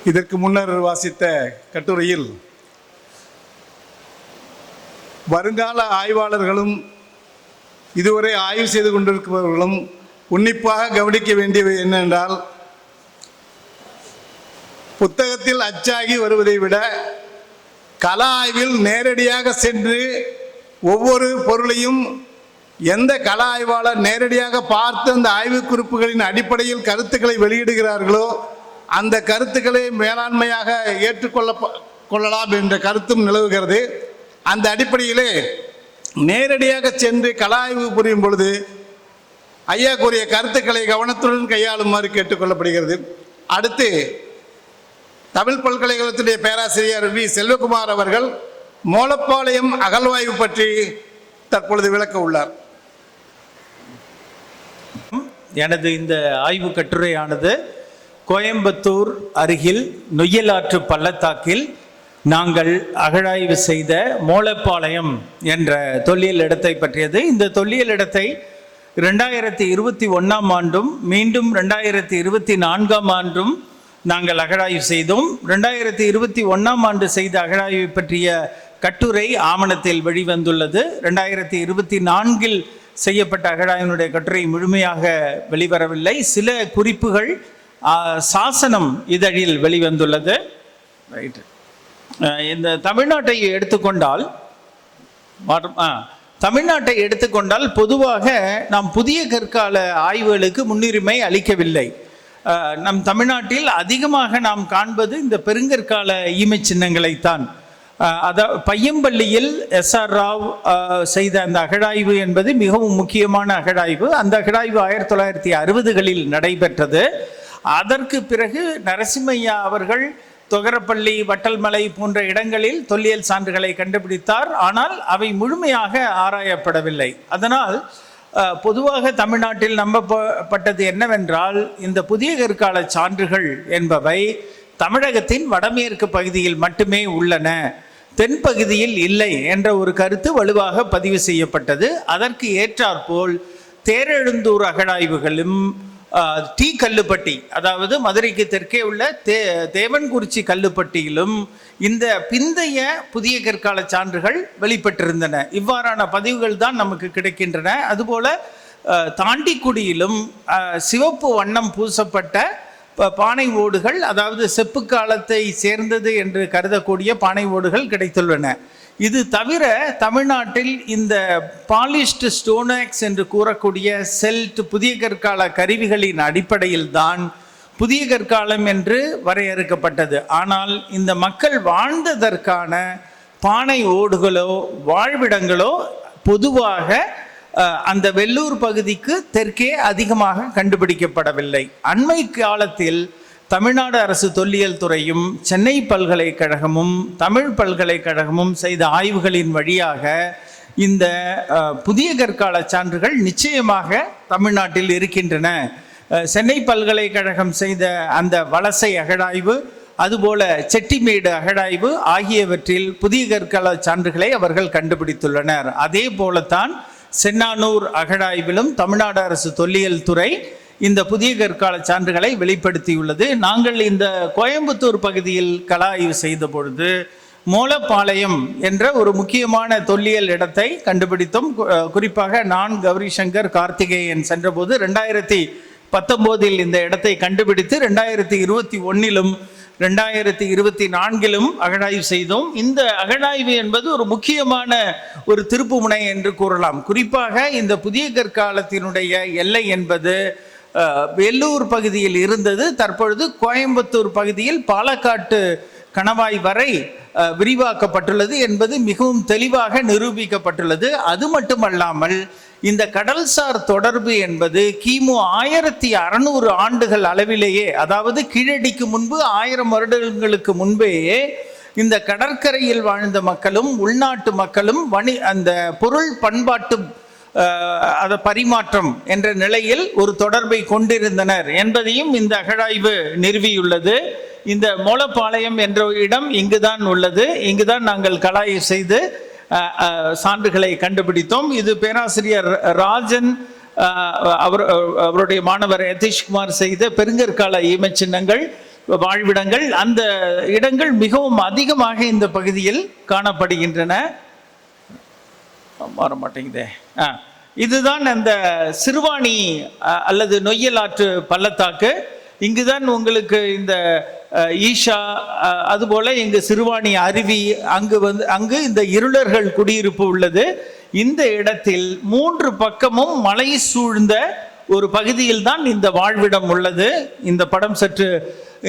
இதற்கு முன்னர் வாசித்த கட்டுரையில் வருங்கால ஆய்வாளர்களும் இதுவரை ஆய்வு செய்து கொண்டிருப்பவர்களும் உன்னிப்பாக கவனிக்க வேண்டியவை என்னென்றால், புத்தகத்தில் அச்சாகி வருவதை விட கள ஆய்வில் நேரடியாக சென்று ஒவ்வொரு பொருளையும் எந்த கள ஆய்வாளர் நேரடியாக பார்த்து அந்த ஆய்வு குறிப்புகளின் அடிப்படையில் கருத்துக்களை வெளியிடுகிறார்களோ அந்த கருத்துக்களை மேலாண்மையாக ஏற்றுக்கொள்ளலாம் என்ற கருத்தும் நிலவுகிறது. அந்த அடிப்படையிலே நேரடியாக சென்று கள ஆய்வு புரியும் பொழுது ஐயா கூறிய கருத்துக்களை கவனத்துடன் கையாளுமாறு கேட்டுக்கொள்ளப்படுகிறது. அடுத்து தமிழ் பல்கலைக்கழகத்துடைய பேராசிரியர் வி செல்வகுமார் அவர்கள் மோலப்பாளையம் அகழ்வாய்வு பற்றி தற்பொழுது விளக்க உள்ளார். எனது இந்த ஆய்வு கட்டுரையானது கோயம்புத்தூர் அருகில் நொய்யலாற்று பள்ளத்தாக்கில் நாங்கள் அகழாய்வு செய்த மோலப்பாளையம் என்ற தொல்லியல் இடத்தை பற்றியது. இந்த தொல்லியல் இடத்தை 2021ஆம் ஆண்டும் மீண்டும் 2024ஆம் ஆண்டும் நாங்கள் அகழாய்வு செய்தோம். 2021ஆம் ஆண்டு செய்த அகழாய்வை பற்றிய கட்டுரை ஆவணத்தில் வெளிவந்துள்ளது. 2024இல் செய்யப்பட்ட அகழாய்வினுடைய கட்டுரை முழுமையாக வெளிவரவில்லை. சில குறிப்புகள் சாசனம் இதழில் வெளிவந்துள்ளது. ரைட்டு. இந்த தமிழ்நாட்டை எடுத்துக்கொண்டால் பொதுவாக நாம் புதிய கற்கால ஆய்வுகளுக்கு முன்னுரிமை அளிக்கவில்லை. நம் தமிழ்நாட்டில் அதிகமாக நாம் காண்பது இந்த பெருங்கற்கால ஈமை சின்னங்களைத்தான். பையம்பள்ளியில் SR ராவ் செய்த அந்த அகழாய்வு என்பது மிகவும் முக்கியமான அகழாய்வு. அந்த அகழாய்வு 1960களில் நடைபெற்றது. அதற்கு பிறகு நரசிம்மையா அவர்கள் தொகரப்பள்ளி, வட்டல்மலை போன்ற இடங்களில் தொல்லியல் சான்றுகளை கண்டுபிடித்தார். ஆனால் அவை முழுமையாக ஆராயப்படவில்லை. அதனால் பொதுவாக தமிழ்நாட்டில் நம்பப்பட்டது என்னவென்றால், இந்த புதிய கற்கால சான்றுகள் என்பவை தமிழகத்தின் வடமேற்கு பகுதியில் மட்டுமே உள்ளன, தென்பகுதியில் இல்லை என்ற ஒரு கருத்து வலுவாக பதிவு செய்யப்பட்டது. அதற்கு ஏற்றாற்போல் தேரெழுந்தூர் அகழாய்வுகளும் டி கல்லுப்பட்டி, அதாவது மதுரைக்கு தெற்கே உள்ள தேவன்குறிச்சி கல்லுப்பட்டியிலும் இந்த பிந்தைய புதிய கற்கால சான்றுகள் வெளிப்பட்டிருந்தன. இவ்வாறான பதிவுகள் தான் நமக்கு கிடைக்கின்றன. அதுபோல தாண்டிக்குடியிலும் சிவப்பு வண்ணம் பூசப்பட்ட பானை ஓடுகள், அதாவது செப்பு காலத்தை சேர்ந்தது என்று கருதக்கூடிய பானை ஓடுகள் கிடைத்துள்ளன. இது தவிர தமிழ்நாட்டில் இந்த பாலிஷ்டு ஸ்டோனாக்ஸ் என்று கூறக்கூடிய செல்ட் புதிய கற்கால கருவிகளின் அடிப்படையில் தான் புதிய கற்காலம் என்று வரையறுக்கப்பட்டது. ஆனால் இந்த மக்கள் வாழ்ந்ததற்கான பானை ஓடுகளோ வாழ்விடங்களோ பொதுவாக அந்த வெள்ளூர் பகுதிக்கு தெற்கே அதிகமாக கண்டுபிடிக்கப்படவில்லை. அண்மை காலத்தில் தமிழ்நாடு அரசு தொல்லியல் துறையும் சென்னை பல்கலைக்கழகமும் தமிழ் பல்கலைக்கழகமும் செய்த ஆய்வுகளின் வழியாக இந்த புதிய கற்கால சான்றுகள் நிச்சயமாக தமிழ்நாட்டில் இருக்கின்றன. சென்னை பல்கலைக்கழகம் செய்த அந்த வலசை அகழாய்வு, அதுபோல செட்டிமேடு அகழாய்வு ஆகியவற்றில் புதிய கற்கால சான்றுகளை அவர்கள் கண்டுபிடித்துள்ளனர். அதே போலத்தான் சென்னானூர் அகழாய்விலும் தமிழ்நாடு அரசு தொல்லியல் துறை இந்த புதிய கற்கால சான்றுகளை வெளிப்படுத்தியுள்ளது. நாங்கள் இந்த கோயம்புத்தூர் பகுதியில் கள ஆய்வு செய்த பொழுது மோலப்பாளையம் என்ற ஒரு முக்கியமான தொல்லியல் இடத்தை கண்டுபிடித்தோம். குறிப்பாக நான், கௌரி சங்கர், கார்த்திகேயன் சென்றபோது 2019இல் இந்த இடத்தை கண்டுபிடித்து 2021லும் 2024லும் அகழாய்வு செய்தோம். இந்த அகழாய்வு என்பது ஒரு முக்கியமான ஒரு திருப்புமுனை என்று கூறலாம். குறிப்பாக இந்த புதிய கற்காலத்தினுடைய எல்லை என்பது வெள்ளூர் பகுதியில் இருந்தது. தற்பொழுது கோயம்புத்தூர் பகுதியில் பாலக்காட்டு கணவாய் வரை விரிவாக்கப்பட்டுள்ளது என்பது மிகவும் தெளிவாக நிரூபிக்கப்பட்டுள்ளது. அது மட்டுமல்லாமல் இந்த கடல்சார் தொடர்பு என்பது கிமு 1600 ஆண்டுகள் அளவிலேயே, அதாவது கீழடிக்கு முன்பு 1000 வருடங்களுக்கு முன்பேயே இந்த கடற்கரையில் வாழ்ந்த மக்களும் உள்நாட்டு மக்களும் அந்த பொருள் பண்பாட்டு பரிமாற்றம் என்ற நிலையில் ஒரு தொடர்பை கொண்டிருந்தனர் என்பதையும் இந்த அகழாய்வு நிறுவியுள்ளது. இந்த மோலப்பாளையம் என்ற இடம் இங்குதான் உள்ளது. இங்குதான் நாங்கள் களஆய்வு செய்து சான்றுகளை கண்டுபிடித்தோம். இது பேராசிரியர் ராஜன் அவருடைய மாணவர் யதீஷ்குமார் செய்த பெருங்கற்கால ஈமச்சின்னங்கள். வாழ்விடங்கள். அந்த இடங்கள் மிகவும் அதிகமாக இந்த பகுதியில் காணப்படுகின்றன. மாற மாட்டேங்குதே. இதுதான் அந்த சிறுவாணி அல்லது நொய்யல் ஆற்று பள்ளத்தாக்கு. இங்குதான் உங்களுக்கு இந்த ஈஷா, அதுபோல இங்கு சிறுவாணி அருவி, அங்கு இந்த இருளர்கள் குடியிருப்பு உள்ளது. இந்த இடத்தில் 3 பக்கமும் மலை சூழ்ந்த ஒரு பகுதியில் தான் இந்த வாழ்விடம் உள்ளது. இந்த படம் சற்று,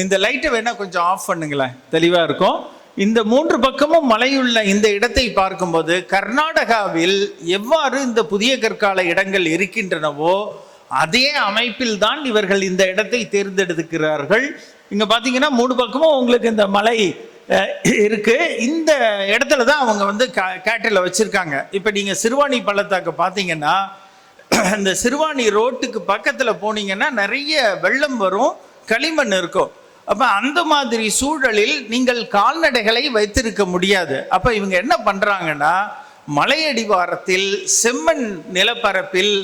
இந்த லைட்டை வேணா கொஞ்சம் ஆஃப் பண்ணுங்களேன், தெளிவா இருக்கும். இந்த 3 பக்கமும் மலையுள்ள இந்த இடத்தை பார்க்கும்போது கர்நாடகாவில் எவ்வாறு இந்த புதிய கற்கால இடங்கள் இருக்கின்றனவோ அதே அமைப்பில் தான் இவர்கள் இந்த இடத்தை தேர்ந்தெடுக்கிறார்கள். இங்க பாத்தீங்கன்னா 3 பக்கமும் உங்களுக்கு இந்த மலை இருக்கு. இந்த இடத்துல தான் அவங்க வந்து கேட்டில் வச்சிருக்காங்க. இப்ப நீங்க சிறுவாணி பள்ளத்தாக்கு பார்த்தீங்கன்னா, இந்த சிறுவாணி ரோட்டுக்கு பக்கத்துல போனீங்கன்னா நிறைய வெள்ளம் வரும், களிமண் இருக்கும். அப்ப அந்த மாதிரி சூழலில் நீங்கள் கால்நடைகளை வைத்திருக்க முடியாது. அப்ப இவங்க என்ன பண்றாங்கன்னா, மலையடிவாரத்தில் செம்மண் நிலப்பரப்பில்,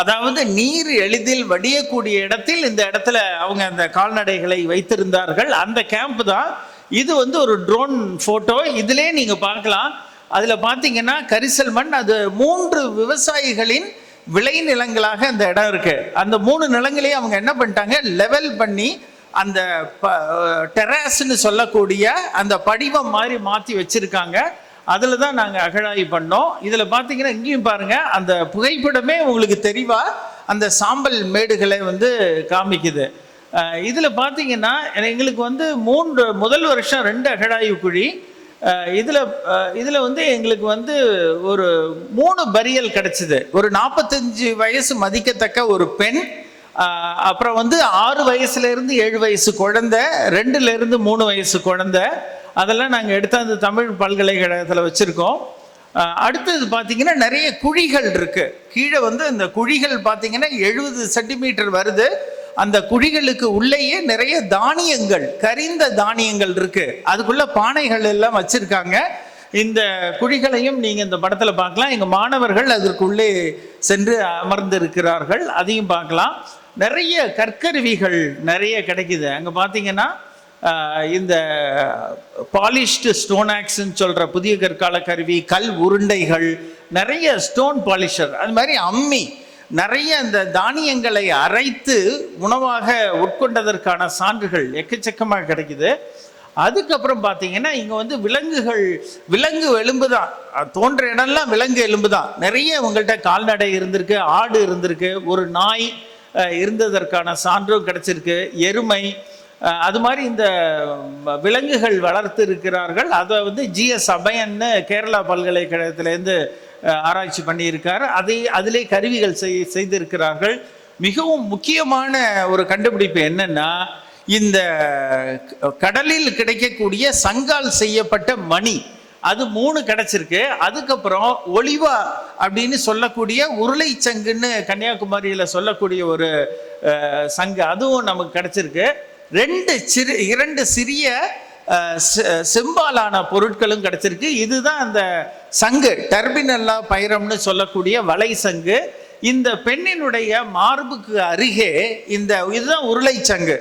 அதாவது நீர் எளிதில் வடியக்கூடிய இடத்தில் இந்த இடத்துல அவங்க அந்த கால்நடைகளை வைத்திருந்தார்கள். அந்த கேம்ப் தான் இது. வந்து ஒரு ட்ரோன் போட்டோ இதிலே நீங்க பார்க்கலாம். அதுல பாத்தீங்கன்னா கரிசல் மண், அது 3 விவசாயிகளின் விளைநிலங்களாக அந்த இடம் இருக்கு. அந்த 3 நிலங்களையும் அவங்க என்ன பண்ணிட்டாங்க, லெவல் பண்ணி அந்த டெராஸ்ன்னு சொல்லக்கூடிய அந்த படிவம் மாதிரி மாற்றி வச்சிருக்காங்க. அதில் தான் நாங்கள் அகழாய்வு பண்ணோம். இதில் பார்த்தீங்கன்னா இங்கேயும் பாருங்க, அந்த புகைப்படமே உங்களுக்கு தெளிவா அந்த சாம்பல் மேடுகளை வந்து காமிக்குது. இதில் பார்த்தீங்கன்னா எங்களுக்கு வந்து முதல் வருஷம் 2 அகழாய்வு குழி. இதில் வந்து எங்களுக்கு வந்து ஒரு 3 பரியல் கிடைச்சிது. ஒரு 45 வயசு மதிக்கத்தக்க ஒரு பெண், அப்புறம் வந்து 6 வயசுலேருந்து 7 வயசு குழந்தை, 2லேருந்து 3 வயசு குழந்தை. அதெல்லாம் நாங்கள் எடுத்து அந்த தமிழ் பல்கலைக்கழகத்தில் வச்சுருக்கோம். அடுத்தது பார்த்தீங்கன்னா நிறைய குழிகள் இருக்கு. கீழே வந்து அந்த குழிகள் பார்த்தீங்கன்னா 70 சென்டிமீட்டர் வருது. அந்த குழிகளுக்கு உள்ளேயே நிறைய தானியங்கள், கரிந்த தானியங்கள் இருக்கு. அதுக்குள்ள பானைகள் எல்லாம் வச்சிருக்காங்க. இந்த குழிகளையும் நீங்க இந்த படத்துல பார்க்கலாம். எங்க மாணவர்கள் அதற்குள்ளே சென்று அமர்ந்திருக்கிறார்கள், அதையும் பார்க்கலாம். நிறைய கற்கருவிகள் நிறைய கிடைக்குது. அங்க பார்த்தீங்கன்னா இந்த பாலிஷ்டு ஸ்டோன் ஆக்ஸ்ன்னு சொல்ற புதிய கற்கால கருவி, கல் உருண்டைகள், நிறைய ஸ்டோன் பாலிஷர், அது மாதிரி அம்மி, நிறைய இந்த தானியங்களை அரைத்து உணவாக உட்கொண்டதற்கான சான்றுகள் எக்கச்சக்கமாக கிடைக்குது. அதுக்கப்புறம் பார்த்தீங்கன்னா இங்கே வந்து விலங்கு எலும்பு தான் தோன்ற இடம்லாம், விலங்கு எலும்பு தான். நிறைய உங்கள்கிட்ட கால்நடை இருந்திருக்கு, ஆடு இருந்திருக்கு, ஒரு நாய் இருந்ததற்கான சான்றும் கிடைச்சிருக்கு, எருமை, அது மாதிரி இந்த விலங்குகள் வளர்த்து இருக்கிறார்கள். அதை வந்து ஜிஎஸ் அபயன்னு கேரளா பல்கலைக்கழகத்திலேருந்து ஆராய்ச்சி பண்ணியிருக்காரு. அதிலே கருவிகள் செய்திருக்கிறார்கள். மிகவும் முக்கியமான ஒரு கண்டுபிடிப்பு என்னன்னா, இந்த கடலில் கிடைக்கக்கூடிய சங்கால் செய்யப்பட்ட மணி, அது 3 கிடைச்சிருக்கு. அதுக்கப்புறம் ஒளிவா அப்படின்னு சொல்லக்கூடிய உருளை சங்குன்னு கன்னியாகுமரியில் சொல்லக்கூடிய ஒரு சங்கு, அதுவும் நமக்கு கிடைச்சிருக்கு. 2 சிறிய செம்பாலான பொருட்களும் கிடைச்சிருக்கு. இதுதான் அந்த சங்கு, டர்பினல்லா பைரம்னு சொல்லக்கூடிய வலை சங்கு. இந்த பெண்ணினுடைய மார்புக்கு அருகே இதுதான் உருளை சங்கு.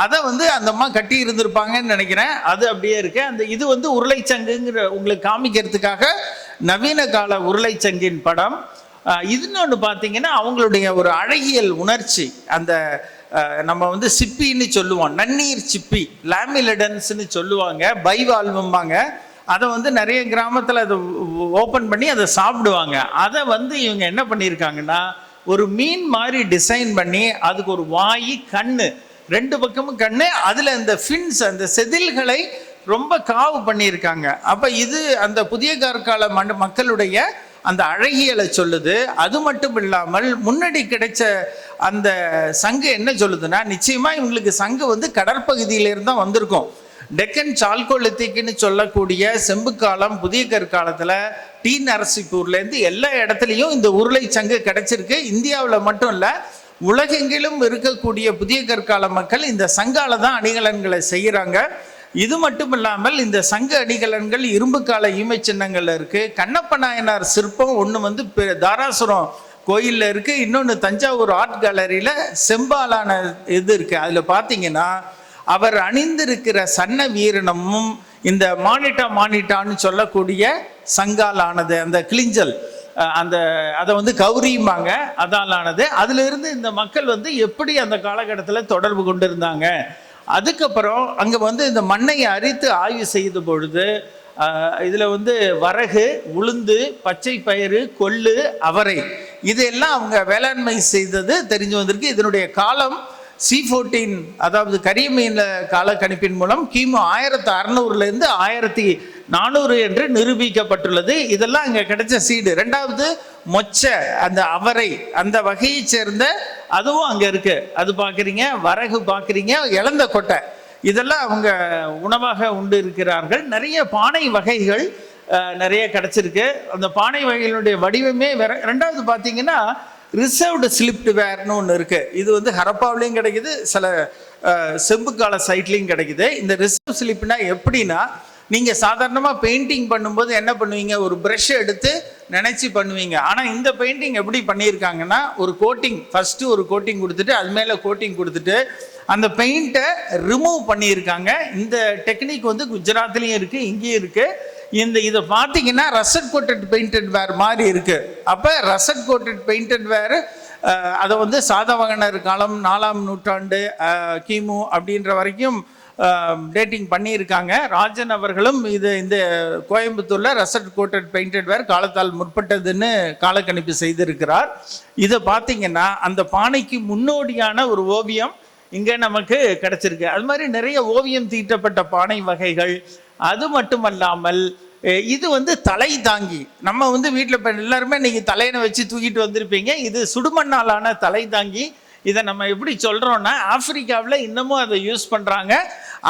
அதை வந்து அந்த அம்மா கட்டி இருந்திருப்பாங்கன்னு நினைக்கிறேன். அது அப்படியே இருக்கு. இது வந்து உருளை சங்குங்கிற உங்களுக்கு காமிக்கிறதுக்காக நவீன கால உருளை சங்கின் படம். இன்னொன்று பார்த்தீங்கன்னா அவங்களுடைய ஒரு அழகியல் உணர்ச்சி, அந்த நம்ம வந்து சிப்பின்னு சொல்லுவோம், நன்னீர் சிப்பி, லாமிலடன்ஸ்ன்னு சொல்லுவாங்க, பைவால்வம்பாங்க. அதை வந்து நிறைய கிராமத்தில் அதை ஓப்பன் பண்ணி அதை சாப்பிடுவாங்க. அதை வந்து இவங்க என்ன பண்ணியிருக்காங்கன்னா, ஒரு மீன் மாதிரி டிசைன் பண்ணி அதுக்கு ஒரு வாய், கண்ணு, 2 பக்கமும் கண்ணு, அதில் இந்த ஃபின்ஸ், அந்த செதில்களை ரொம்ப காவு பண்ணியிருக்காங்க. அப்போ இது அந்த புதிய கற்கால மக்களுடைய அந்த அழகியலை சொல்லுது. அது மட்டும் இல்லாமல் முன்னாடி கிடைச்ச அந்த சங்கு என்ன சொல்லுதுன்னா, நிச்சயமா இவங்களுக்கு சங்கு வந்து கடற்பகுதியிலிருந்து தான் வந்திருக்கும். டெக்கன் சால்கோலித்திக்னு சொல்லக்கூடிய செம்பு காலம், புதிய கற்காலத்தில் டி நரசிப்பூர்லேருந்து எல்லா இடத்துலையும் இந்த உருளை சங்கு கிடைச்சிருக்கு. இந்தியாவில் மட்டும் இல்லை, உலகெங்கிலும் இருக்கக்கூடிய புதிய கற்கால மக்கள் இந்த சங்கால தான் அணிகலன்களை செய்கிறாங்க. இது மட்டும் இல்லாமல் இந்த சங்க அணிகலன்கள் இரும்பு கால ஈமை சின்னங்கள்ல இருக்கு. கண்ணப்ப நாயனார் சிற்பம் ஒன்று வந்து தாராசுரம் கோயிலில் இருக்கு, இன்னொன்று தஞ்சாவூர் ஆர்ட் கேலரியில் செம்பாலான இது இருக்கு. அதில் பார்த்தீங்கன்னா அவர் அணிந்திருக்கிற சன்ன வீரணமும் இந்த மானிட்டான்னு சொல்லக்கூடிய சங்காலானது, அந்த கிளிஞ்சல், அதை வந்து கௌரியுமாங்க, அதாலானது. அதுல இருந்து இந்த மக்கள் வந்து எப்படி அந்த காலகட்டத்தில் தொடர்பு கொண்டு இருந்தாங்க. அதுக்கப்புறம் அங்க வந்து இந்த மண்ணை அரித்து ஆய்வு செய்த பொழுது இதுல வந்து வரகு, உளுந்து, பச்சை பயிறு, கொள்ளு, அவரை இதெல்லாம் அவங்க வேளாண்மை செய்தது தெரிஞ்சு வந்திருக்கு. இதனுடைய காலம் C14, அதாவது கரியமீன கால கணிப்பின் மூலம் கிமு 1600 இருந்து 1400 என்று நிரூபிக்கப்பட்டுள்ளது. இதெல்லாம் அங்கே கிடைச்ச சீடு. ரெண்டாவது மொச்சை, அந்த அவரை, அந்த வகையை சேர்ந்த அதுவும் அங்கே இருக்கு. அது பார்க்குறீங்க, வரகு பார்க்குறீங்க, இழந்த கொட்டை, இதெல்லாம் அவங்க உணவாக உண்டு இருக்கிறார்கள். நிறைய பானை வகைகள் நிறைய கிடைச்சிருக்கு. அந்த பானை வகைகளுடைய வடிவமே வேற. ரெண்டாவது பார்த்தீங்கன்னா ரிசர்வ்டு ஸ்லிப்டு வேர்னு ஒன்று இருக்குது. இது வந்து ஹரப்பாவிலையும் கிடைக்குது, சில செம்பு கால சைட்லையும் கிடைக்குது. இந்த ரிசர்வ் ஸ்லிப்னா எப்படின்னா, நீங்கள் சாதாரணமாக பெயிண்டிங் பண்ணும்போது என்ன பண்ணுவீங்க, ஒரு ப்ரஷ்ஷை எடுத்து நினச்சி பண்ணுவீங்க. ஆனால் இந்த பெயிண்டிங் எப்படி பண்ணியிருக்காங்கன்னா, ஒரு கோட்டிங், ஃபஸ்ட்டு ஒரு கோட்டிங் கொடுத்துட்டு அது மேலே கோட்டிங் கொடுத்துட்டு அந்த பெயிண்ட்டை ரிமூவ் பண்ணியிருக்காங்க. இந்த டெக்னிக் வந்து குஜராத்லேயும் இருக்குது, இங்கேயும் இருக்குது. இதை பார்த்தீங்கன்னா ரசட் கோட்டட் பெயிண்டட் வேர் மாதிரி இருக்கு. அப்போ ரசட் கோட்டட் பெயிண்டட் வேர் அதை வந்து சாதவாகனர் காலம் 4ஆம் நூற்றாண்டு கிமு அப்படின்ற வரைக்கும் டேட்டிங் பண்ணியிருக்காங்க. ராஜன் அவர்களும் இந்த கோயம்புத்தூரில் ரசட் கோட்டட் பெயிண்டட் வேர் காலத்தால் முற்பட்டதுன்னு காலக்கணிப்பு செய்திருக்கிறார். இதை பார்த்தீங்கன்னா அந்த பானைக்கு முன்னோடியான ஒரு ஓவியம் இங்கே நமக்கு கிடைச்சிருக்கு. அது மாதிரி நிறைய ஓவியம் தீட்டப்பட்ட பானை வகைகள். அது மட்டுமல்லாமல் இது வந்து தலை தாங்கி, நம்ம வந்து வீட்டில் இப்போ எல்லாருமே இன்னைக்கு தலையணை வச்சு தூக்கிட்டு வந்திருப்பீங்க. இது சுடுமண்ணாலான தலை தாங்கி. இதை நம்ம எப்படி சொல்கிறோன்னா, ஆப்பிரிக்காவில் இன்னமும் அதை யூஸ் பண்ணுறாங்க.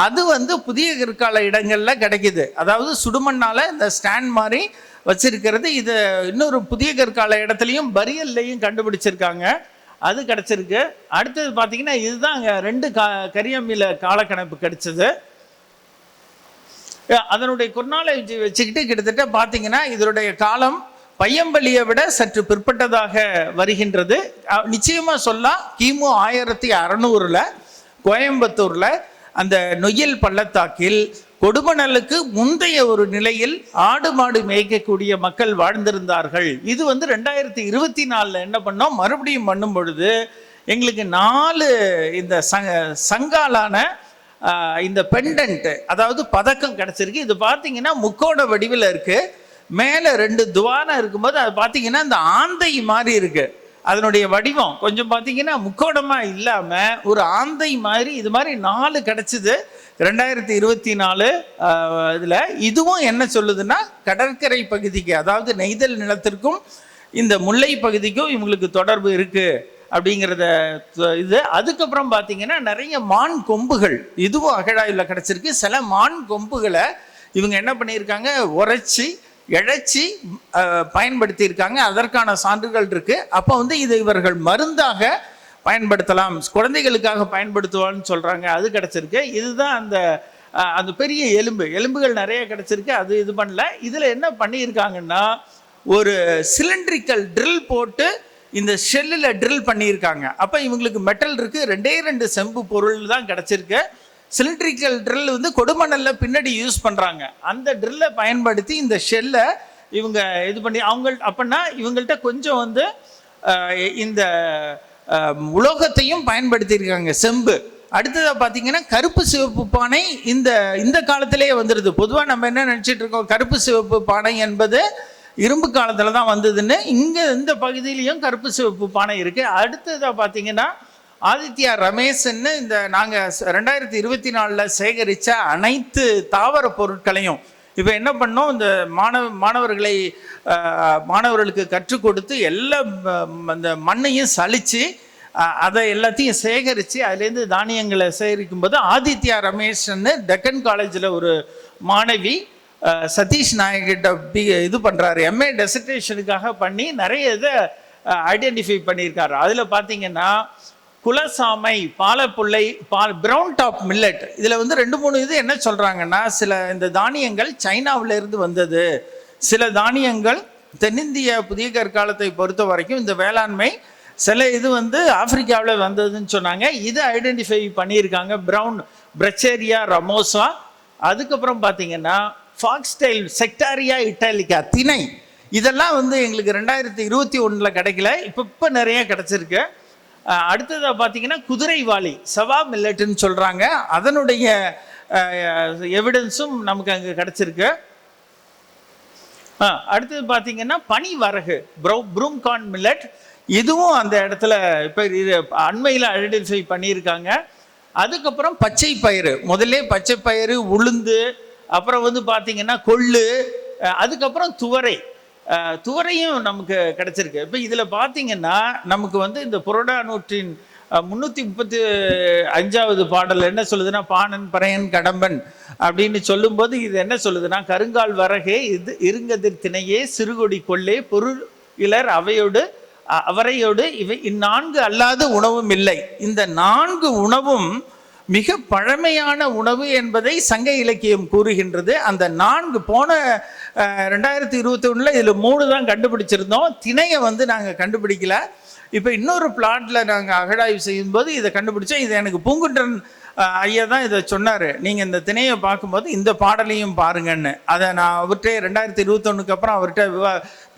அது வந்து புதிய கற்கால இடங்களில் கிடைக்கிது. அதாவது சுடுமண்ணால் இந்த ஸ்டாண்ட் மாதிரி வச்சிருக்கிறது. இது இன்னொரு புதிய கற்கால இடத்துலையும் பரியல்லையும் கண்டுபிடிச்சிருக்காங்க. அது கிடச்சிருக்கு. அடுத்தது பார்த்தீங்கன்னா இதுதான் அங்கே 2 கரியமில காலக்கணிப்பு கிடைச்சது. அதனுடைய குர்னாலஜி வச்சுக்கிட்டு கிட்டத்தட்ட பார்த்தீங்கன்னா இதனுடைய காலம் பையம்பள்ளியை விட சற்று பிற்பட்டதாக வருகின்றது. நிச்சயமாக சொல்லலாம், கிமு 1600 கோயம்புத்தூரில் அந்த நொய்யல் பள்ளத்தாக்கில் கொடுமணலுக்கு முந்தைய ஒரு நிலையில் ஆடு மாடு மேய்க்கக்கூடிய மக்கள் வாழ்ந்திருந்தார்கள். இது வந்து 2024 என்ன பண்ணோம், மறுபடியும் பண்ணும் பொழுது எங்களுக்கு 4 இந்த சங்காலான இந்த பெண்டன்ட், அதாவது பதக்கம் கிடைச்சிருக்கு. இது பார்த்தீங்கன்னா முக்கோண வடிவில் இருக்கு. மேலே 2 துவாரம் இருக்கும்போது அது பார்த்தீங்கன்னா இந்த ஆந்தை மாதிரி இருக்கு. அதனுடைய வடிவம் கொஞ்சம் பார்த்தீங்கன்னா முக்கோணமாக இல்லாமல் ஒரு ஆந்தை மாதிரி. இது மாதிரி 4 கிடைச்சிது 2024 இதில். இதுவும் என்ன சொல்லுதுன்னா, கடற்கரை பகுதிக்கு, அதாவது நெய்தல் நிலத்திற்கும் இந்த முல்லை பகுதிக்கும் இவங்களுக்கு தொடர்பு இருக்கு அப்படிங்கிறத இது. அதுக்கப்புறம் பார்த்தீங்கன்னா நிறைய மான் கொம்புகள் இதுவும் அகழாய்வில் கிடச்சிருக்கு. சில மான் கொம்புகளை இவங்க என்ன பண்ணியிருக்காங்க, உரைச்சி இழைச்சி பயன்படுத்தியிருக்காங்க. அதற்கான சான்றுகள் இருக்கு. அப்போ வந்து இதை இவர்கள் மருந்தாக பயன்படுத்தலாம், குழந்தைகளுக்காக பயன்படுத்துவான்னு சொல்கிறாங்க. அது கிடச்சிருக்கு. இதுதான் அந்த பெரிய எலும்புகள் நிறைய கிடச்சிருக்கு. அது இது பண்ணல. இதில் என்ன பண்ணியிருக்காங்கன்னா, ஒரு சிலிண்ட்ரிக்கல் ட்ரில் போட்டு இந்த ஷெல்லில் ட்ரில் பண்ணியிருக்காங்க. அப்போ இவங்களுக்கு மெட்டல் இருக்குது. 2 செம்பு பொருள் தான் கிடச்சிருக்கு. சிலிண்ட்ரிக்கல் ட்ரில் வந்து கொடுமணலில் பின்னாடி யூஸ் பண்ணுறாங்க. அந்த ட்ரில்லை பயன்படுத்தி இந்த ஷெல்லை இவங்க இது பண்ணி அப்படின்னா இவங்கள்ட்ட கொஞ்சம் வந்து இந்த உலோகத்தையும் பயன்படுத்தியிருக்காங்க, செம்பு. அடுத்ததாக பார்த்தீங்கன்னா கருப்பு சிவப்பு பானை இந்த காலத்திலேயே வந்துடுது. பொதுவாக நம்ம என்ன நினச்சிட்டு இருக்கோம், கருப்பு சிவப்பு பானை என்பது இரும்பு காலத்தில் தான் வந்ததுன்னு. இங்கே இந்த பகுதியிலையும் கருப்பு சிவப்பு பானை இருக்குது. அடுத்ததாக பார்த்தீங்கன்னா ஆதித்யா ரமேஷன்னு நாங்கள் 2024 சேகரித்த அனைத்து தாவர பொருட்களையும் இப்போ என்ன பண்ணோம், இந்த மாணவர்களுக்கு கற்றுக் கொடுத்து எல்லாம் அந்த மண்ணையும் சலித்து அதை எல்லாத்தையும் சேகரித்து அதுலேருந்து தானியங்களை சேகரிக்கும் போது ஆதித்யா ரமேஷ்ன்னு டெக்கன் காலேஜில் ஒரு மாணவி சதீஷ் நாயகிட்ட இது பண்ணுறாரு, MA டெசர்டேஷனுக்காக பண்ணி நிறைய இதை ஐடென்டிஃபை பண்ணியிருக்காரு. அதில் பார்த்தீங்கன்னா குலசாமை, பாலப்புள்ளை, பிரவுன் டாப் மில்லட், இதில் வந்து 2-3 இது என்ன சொல்கிறாங்கன்னா, சில இந்த தானியங்கள் சைனாவிலிருந்து வந்தது, சில தானியங்கள் தென்னிந்திய புதிய கற்காலத்தை பொறுத்த வரைக்கும் இந்த வேளாண்மை சில இது வந்து ஆப்பிரிக்காவில் வந்ததுன்னு சொன்னாங்க. இதை ஐடென்டிஃபை பண்ணியிருக்காங்க ப்ரௌன் பிரச்சேரியா ரமோசா. அதுக்கப்புறம் பார்த்தீங்கன்னா ஃபாக்ஸ்டைல் செக்டாரியா இட்டாலிக்கா திணை. இதெல்லாம் வந்து எங்களுக்கு 2021 கிடைக்கல, இப்போ நிறைய கிடச்சிருக்கு. அடுத்ததாக பார்த்தீங்கன்னா குதிரைவாலி சவா மில்லட்டுன்னு சொல்கிறாங்க, அதனுடைய எவிடன்ஸும் நமக்கு அங்கே கிடச்சிருக்கு. அடுத்தது பார்த்தீங்கன்னா பனி வரகு ப்ரூம்கார்ன் மில்லட், இதுவும் அந்த இடத்துல இப்போ அண்மையில் ஐடென்டிஃபை பண்ணியிருக்காங்க. அதுக்கப்புறம் பச்சை பயிறு, முதல்ல பச்சை பயிறு, உளுந்து, அப்புறம் வந்து பார்த்தீங்கன்னா கொள்ளு, அதுக்கப்புறம் துவரையும் நமக்கு கிடைச்சிருக்கு. இப்போ இதில் பார்த்தீங்கன்னா நமக்கு வந்து இந்த புறநானூற்றின் 335வது பாடல் என்ன சொல்லுதுன்னா, பாணன் பறையன் கடம்பன் அப்படின்னு சொல்லும்போது இது என்ன சொல்லுதுன்னா, கருங்கால் வரகே இது இருங்கதிர் திணையே சிறுகொடி கொள்ளே பொருள் இலர் அவரையோடு இவை இந்நான்கு அல்லாத உணவும் இல்லை. இந்த 4 உணவும் மிக பழமையான உணவு என்பதை சங்க இலக்கியம் கூறுகின்றது. அந்த 4 போன 2021 இதில் 3 தான் கண்டுபிடிச்சிருந்தோம். திணையை வந்து நாங்கள் கண்டுபிடிக்கல. இப்போ இன்னொரு பிளாட்டில் நாங்கள் அகழாய்வு செய்யும்போது இதை கண்டுபிடிச்சோம். இது எனக்கு பூங்குன்றன் ஐயா தான் இதை சொன்னார், நீங்கள் இந்த திணையை பார்க்கும்போது இந்த பாடலையும் பாருங்கன்னு. அதை நான் அவர்கிட்ட 2021 அப்புறம் அவர்கிட்ட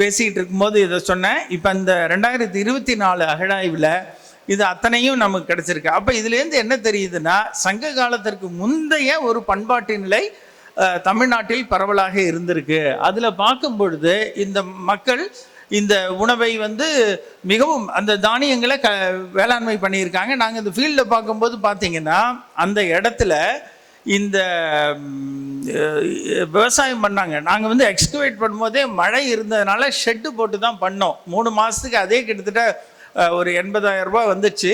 பேசிக்கிட்டு இருக்கும்போது இதை சொன்னேன். இப்போ இந்த 2024 அகழாய்வில் இது அத்தனையும் நமக்கு கிடைச்சிருக்கு. அப்போ இதுலேருந்து என்ன தெரியுதுன்னா, சங்க காலத்திற்கு முந்தைய ஒரு பண்பாட்டு நிலை தமிழ்நாட்டில் பரவலாக இருந்திருக்கு. அதில் பார்க்கும் பொழுது இந்த மக்கள் இந்த உணவை வந்து மிகவும் அந்த தானியங்களை வேளாண்மை பண்ணியிருக்காங்க. நாங்கள் இந்த ஃபீல்டில் பார்க்கும்போது பார்த்தீங்கன்னா அந்த இடத்துல இந்த விவசாயம் பண்ணாங்க. நாங்கள் வந்து எக்ஸ்கவேட் பண்ணும்போதே மழை இருந்ததுனால ஷெட்டு போட்டு தான் பண்ணோம். 3 மாதத்துக்கு அதே கிட்டத்தட்ட ஒரு 80,000 ரூபாய் வந்துச்சு.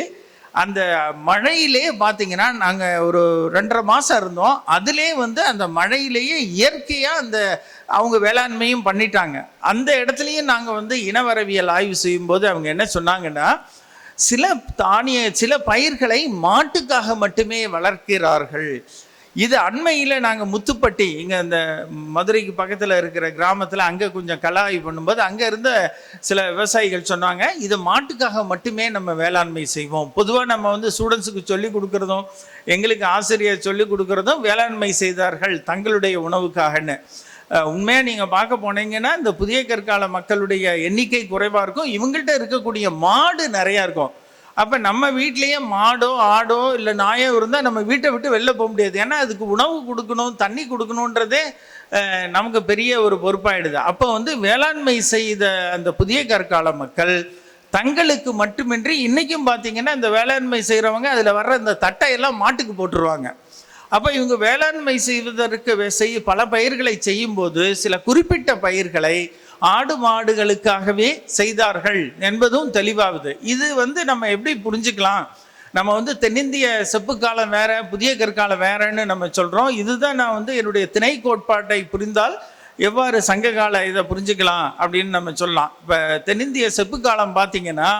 அந்த மழையிலே பார்த்தீங்கன்னா நாங்கள் ஒரு 2.5 மாதம் இருந்தோம். அதிலே வந்து அந்த மழையிலேயே இயற்கையாக அந்த அவங்க வேளாண்மையும் பண்ணிட்டாங்க. அந்த இடத்துலையும் நாங்கள் வந்து இனவரவியல் ஆய்வு செய்யும்போது அவங்க என்ன சொன்னாங்கன்னா, சில பயிர்களை மாட்டுக்காக மட்டுமே வளர்க்கிறார்கள். இது அண்மையில் நாங்கள் முத்துப்பட்டி இங்கே இந்த மதுரைக்கு பக்கத்தில் இருக்கிற கிராமத்தில் அங்கே கொஞ்சம் கலாய்வு பண்ணும்போது அங்கே இருந்த சில விவசாயிகள் சொன்னாங்க, இதை மாட்டுக்காக மட்டுமே நம்ம வேளாண்மை செய்வோம். பொதுவாக நம்ம வந்து ஸ்டூடெண்ட்ஸுக்கு சொல்லிக் கொடுக்குறதும் எங்களுக்கு ஆசிரியர் சொல்லிக் கொடுக்குறதும் வேளாண்மை செய்தார்கள் தங்களுடைய உணவுக்காகன்னு. உண்மையாக நீங்கள் பார்க்க போனீங்கன்னா இந்த புதிய கற்கால மக்களுடைய எண்ணிக்கை குறைவாக இருக்கும். இவங்கள்ட்ட இருக்கக்கூடிய மாடு நிறையா இருக்கும். அப்போ நம்ம வீட்லேயே மாடோ ஆடோ இல்லை நாயோ இருந்தால் நம்ம வீட்டை விட்டு வெளில போக முடியாது. ஏன்னா அதுக்கு உணவு கொடுக்கணும், தண்ணி கொடுக்கணுன்றதே நமக்கு பெரிய ஒரு பொறுப்பாயிடுது. அப்போ வந்து வேளாண்மை செய்த அந்த புதிய கற்கால மக்கள் தங்களுக்கு மட்டுமின்றி இன்றைக்கும் பார்த்தீங்கன்னா இந்த வேளாண்மை செய்கிறவங்க அதில் வர்ற இந்த தட்டையெல்லாம் மாட்டுக்கு போட்டுருவாங்க. அப்போ இவங்க வேளாண்மை செய்வதற்கு பல பயிர்களை செய்யும்போது சில குறிப்பிட்ட பயிர்களை ஆடு மாடுகளுக்காகவே செய்தார்கள் என்பதும் தெளிவாகுது. இது வந்து நம்ம எப்படி புரிஞ்சுக்கலாம், நம்ம வந்து தென்னிந்திய செப்பு காலம் வேற புதிய கற்காலம் வேறன்னு நம்ம சொல்கிறோம். இதுதான் நான் வந்து என்னுடைய திணை கோட்பாட்டை புரிந்தால் எவ்வாறு சங்ககால இதை புரிஞ்சுக்கலாம் அப்படின்னு நம்ம சொல்லலாம். இப்போ தென்னிந்திய செப்பு காலம் பார்த்தீங்கன்னா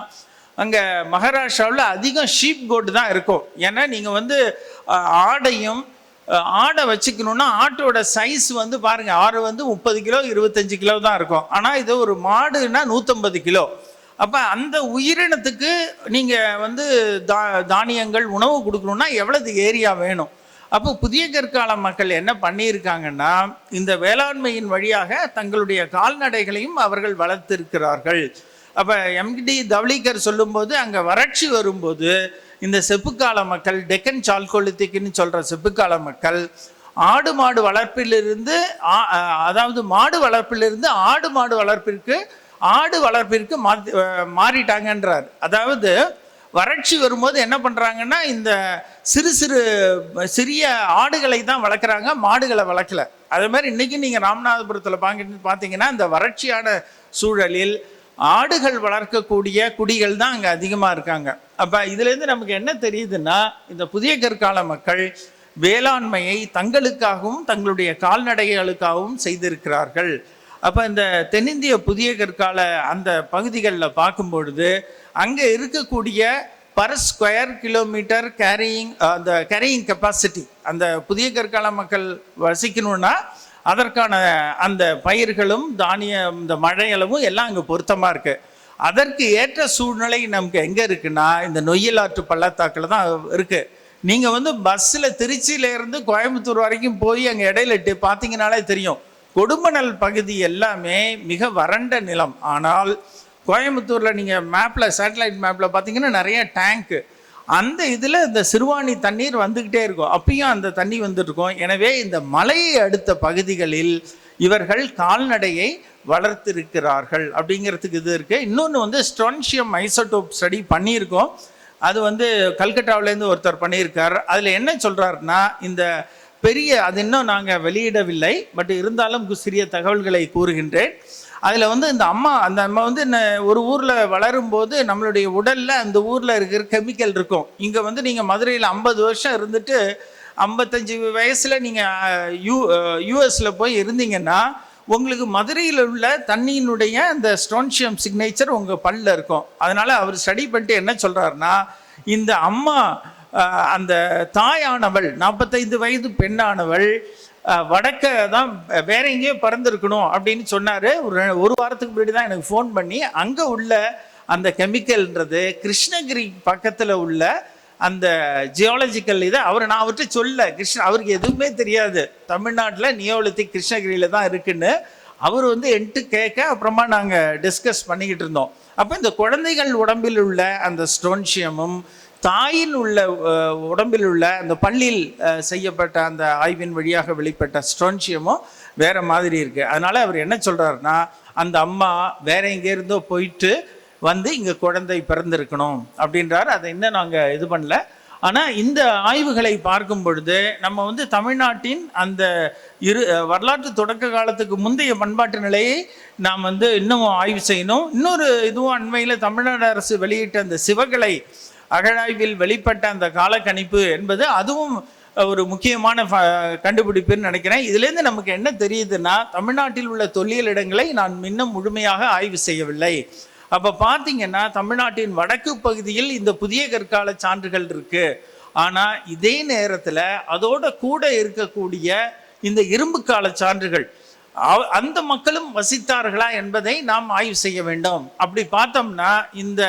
அங்கே மகாராஷ்டிராவில் அதிகம் ஷீப் கோட்டு தான் இருக்கும். ஏன்னா நீங்கள் வந்து ஆடை வச்சுக்கணுன்னா ஆட்டோட சைஸ் வந்து பாருங்கள், ஆடு வந்து 30 கிலோ 25 கிலோ தான் இருக்கும். ஆனால் இது ஒரு மாடுன்னா 150 கிலோ. அப்போ அந்த உயிரினத்துக்கு நீங்கள் வந்து தானியங்கள் உணவு கொடுக்கணுன்னா எவ்வளவு ஏரியா வேணும். அப்போ புதிய கற்கால மக்கள் என்ன பண்ணியிருக்காங்கன்னா இந்த வேளாண்மையின் வழியாக தங்களுடைய கால்நடைகளையும் அவர்கள் வளர்த்திருக்கிறார்கள். அப்போ எம்டி தவளிகர் சொல்லும்போது அங்கே வறட்சி வரும்போது இந்த செப்புக்கால மக்கள் டெக்கன் சால்கோலித்திக்னு சொல்கிற செப்புக்கால மக்கள் ஆடு மாடு வளர்ப்பிலிருந்து மாடு வளர்ப்பிலிருந்து ஆடு வளர்ப்பிற்கு மாறிட்டாங்கன்றார். அதாவது வறட்சி வரும்போது என்ன பண்ணுறாங்கன்னா இந்த சிறிய ஆடுகளை தான் வளர்க்குறாங்க, மாடுகளை வளர்க்கல. அதே மாதிரி இன்றைக்கி நீங்கள் ராமநாதபுரத்தில் பார்த்தீங்கன்னா இந்த வறட்சியான சூழலில் ஆடுகள் வளர்க்கக்கூடிய குடிகள் தான் அங்கே அதிகமாக இருக்காங்க. அப்போ இதுலேருந்து நமக்கு என்ன தெரியுதுன்னா இந்த புதிய கற்கால மக்கள் வேளாண்மையை தங்களுக்காகவும் தங்களுடைய கால்நடைகளுக்காகவும் செய்திருக்கிறார்கள். அப்போ இந்த தென்னிந்திய புதிய கற்கால அந்த பகுதிகளில் பார்க்கும் பொழுது அங்கே இருக்கக்கூடிய per square kilometre carrying capacity அந்த புதிய கற்கால மக்கள் வசிக்கணும்னா அதற்கான அந்த பயிர்களும் தானியம் இந்த மழையளவும் எல்லாம் அங்கே பொருத்தமாக இருக்குது. அதற்கு ஏற்ற சூழ்நிலை நமக்கு எங்கே இருக்குன்னா இந்த நொய்யல் ஆற்று பள்ளத்தாக்கில் தான் இருக்குது. நீங்கள் வந்து பஸ்ஸில் திருச்சியிலேருந்து கோயம்புத்தூர் வரைக்கும் போய் அங்கே இடையில பார்த்தீங்கனாலே தெரியும், கொடுமணல் பகுதி எல்லாமே மிக வறண்ட நிலம். ஆனால் கோயம்புத்தூரில் நீங்கள் மேப்பில், சேட்டலைட் மேப்பில் பார்த்தீங்கன்னா நிறைய டேங்க்கு, அந்த இதில் இந்த சிறுவாணி தண்ணீர் வந்துக்கிட்டே இருக்கும், அப்பயும் அந்த தண்ணி வந்துருக்கும். எனவே இந்த மலையை அடுத்த பகுதிகளில் இவர்கள் கால்நடையை வளர்த்திருக்கிறார்கள் அப்படிங்கிறதுக்கு இது இருக்குது. இன்னொன்று வந்து ஸ்ட்ரோன்ஷியம் ஐசோடோப் ஸ்டடி பண்ணியிருக்கோம். அது வந்து கல்கட்டாவிலேருந்து ஒருத்தர் பண்ணியிருக்கார். அதில் என்ன சொல்கிறாருன்னா, இந்த பெரிய, அது இன்னும் நாங்கள் வெளியிடவில்லை, பட் இருந்தாலும் சிறிய தகவல்களை கூறுகின்றேன். அதில் வந்து இந்த அம்மா, அந்த அம்மா வந்து ஒரு ஊரில் வளரும்போது நம்மளுடைய உடலில் அந்த ஊரில் இருக்கிற கெமிக்கல் இருக்கும். இங்கே வந்து நீங்கள் மதுரையில் 50 வருஷம் இருந்துட்டு 55 வயசில் நீங்கள் யூஎஸில் போய் இருந்தீங்கன்னா உங்களுக்கு மதுரையில் உள்ள தண்ணியினுடைய அந்த ஸ்ட்ரோன்ஷியம் சிக்னேச்சர் உங்கள் பல்லில் இருக்கும். அதனால் அவர் ஸ்டடி பண்ணிட்டு என்ன சொல்கிறாருன்னா, இந்த அம்மா, அந்த தாயானவள் 45 வயது பெண்ணானவள் வடக்க தான் வேற எங்கேயோ பறந்துருக்கணும் அப்படின்னு சொன்னார். ஒரு வாரத்துக்கு முன்னாடி தான் எனக்கு ஃபோன் பண்ணி, அங்கே உள்ள அந்த கெமிக்கல்ன்றது கிருஷ்ணகிரி பக்கத்தில் உள்ள அந்த ஜியாலஜிக்கல் இதை நான் அவர்கிட்ட சொல்ல, அவருக்கு எதுவுமே தெரியாது, தமிழ்நாட்டில் நியோலித்திக் கிருஷ்ணகிரியில் தான் இருக்குன்னு அவர் வந்து என்ட்டு கேட்க, அப்புறமா நாங்கள் டிஸ்கஸ் பண்ணிக்கிட்டு இருந்தோம். அப்போ இந்த குழந்தைகள் உடம்பில் உள்ள அந்த ஸ்ட்ரோன்ஷியமும் தாயின் உள்ள உடம்பில் உள்ள அந்த பல்லில் செய்யப்பட்ட அந்த ஆய்வின் வழியாக வெளிப்பட்ட ஸ்ட்ரோன்ஷியமும் வேறு மாதிரி இருக்குது. அதனால் அவர் என்ன சொல்கிறாருன்னா, அந்த அம்மா வேற எங்கேருந்தோ போயிட்டு வந்து இங்கே குழந்தை பிறந்திருக்கணும் அப்படின்றார். அதை இன்னும் நாங்கள் இது பண்ணல. ஆனால் இந்த ஆய்வுகளை பார்க்கும் பொழுது நம்ம வந்து தமிழ்நாட்டின் அந்த வரலாற்று தொடக்க காலத்துக்கு முந்தைய பண்பாட்டு நிலையை நாம் வந்து இன்னும் ஆய்வு செய்யணும். இன்னொரு இதுவும் அண்மையில் தமிழ்நாடு அரசு வெளியிட்ட அந்த சிவகலை அகழாய்வில் வெளிப்பட்ட அந்த காலக்கணிப்பு என்பது அதுவும் ஒரு முக்கியமான கண்டுபிடிப்புன்னு நினைக்கிறேன். இதுலேருந்து நமக்கு என்ன தெரியுதுன்னா, தமிழ்நாட்டில் உள்ள தொல்லியல் இடங்களை நான் இன்னும் முழுமையாக ஆய்வு செய்யவில்லை. அப்போ பார்த்தீங்கன்னா தமிழ்நாட்டின் வடக்கு பகுதியில் இந்த புதிய கற்கால சான்றுகள் இருக்கு. ஆனால் இதே நேரத்தில் அதோட கூட இருக்கக்கூடிய இந்த இரும்பு கால சான்றுகள், அந்த மக்களும் வசித்தார்களா என்பதை நாம் ஆய்வு செய்ய வேண்டும். அப்படி பார்த்தோம்னா இந்த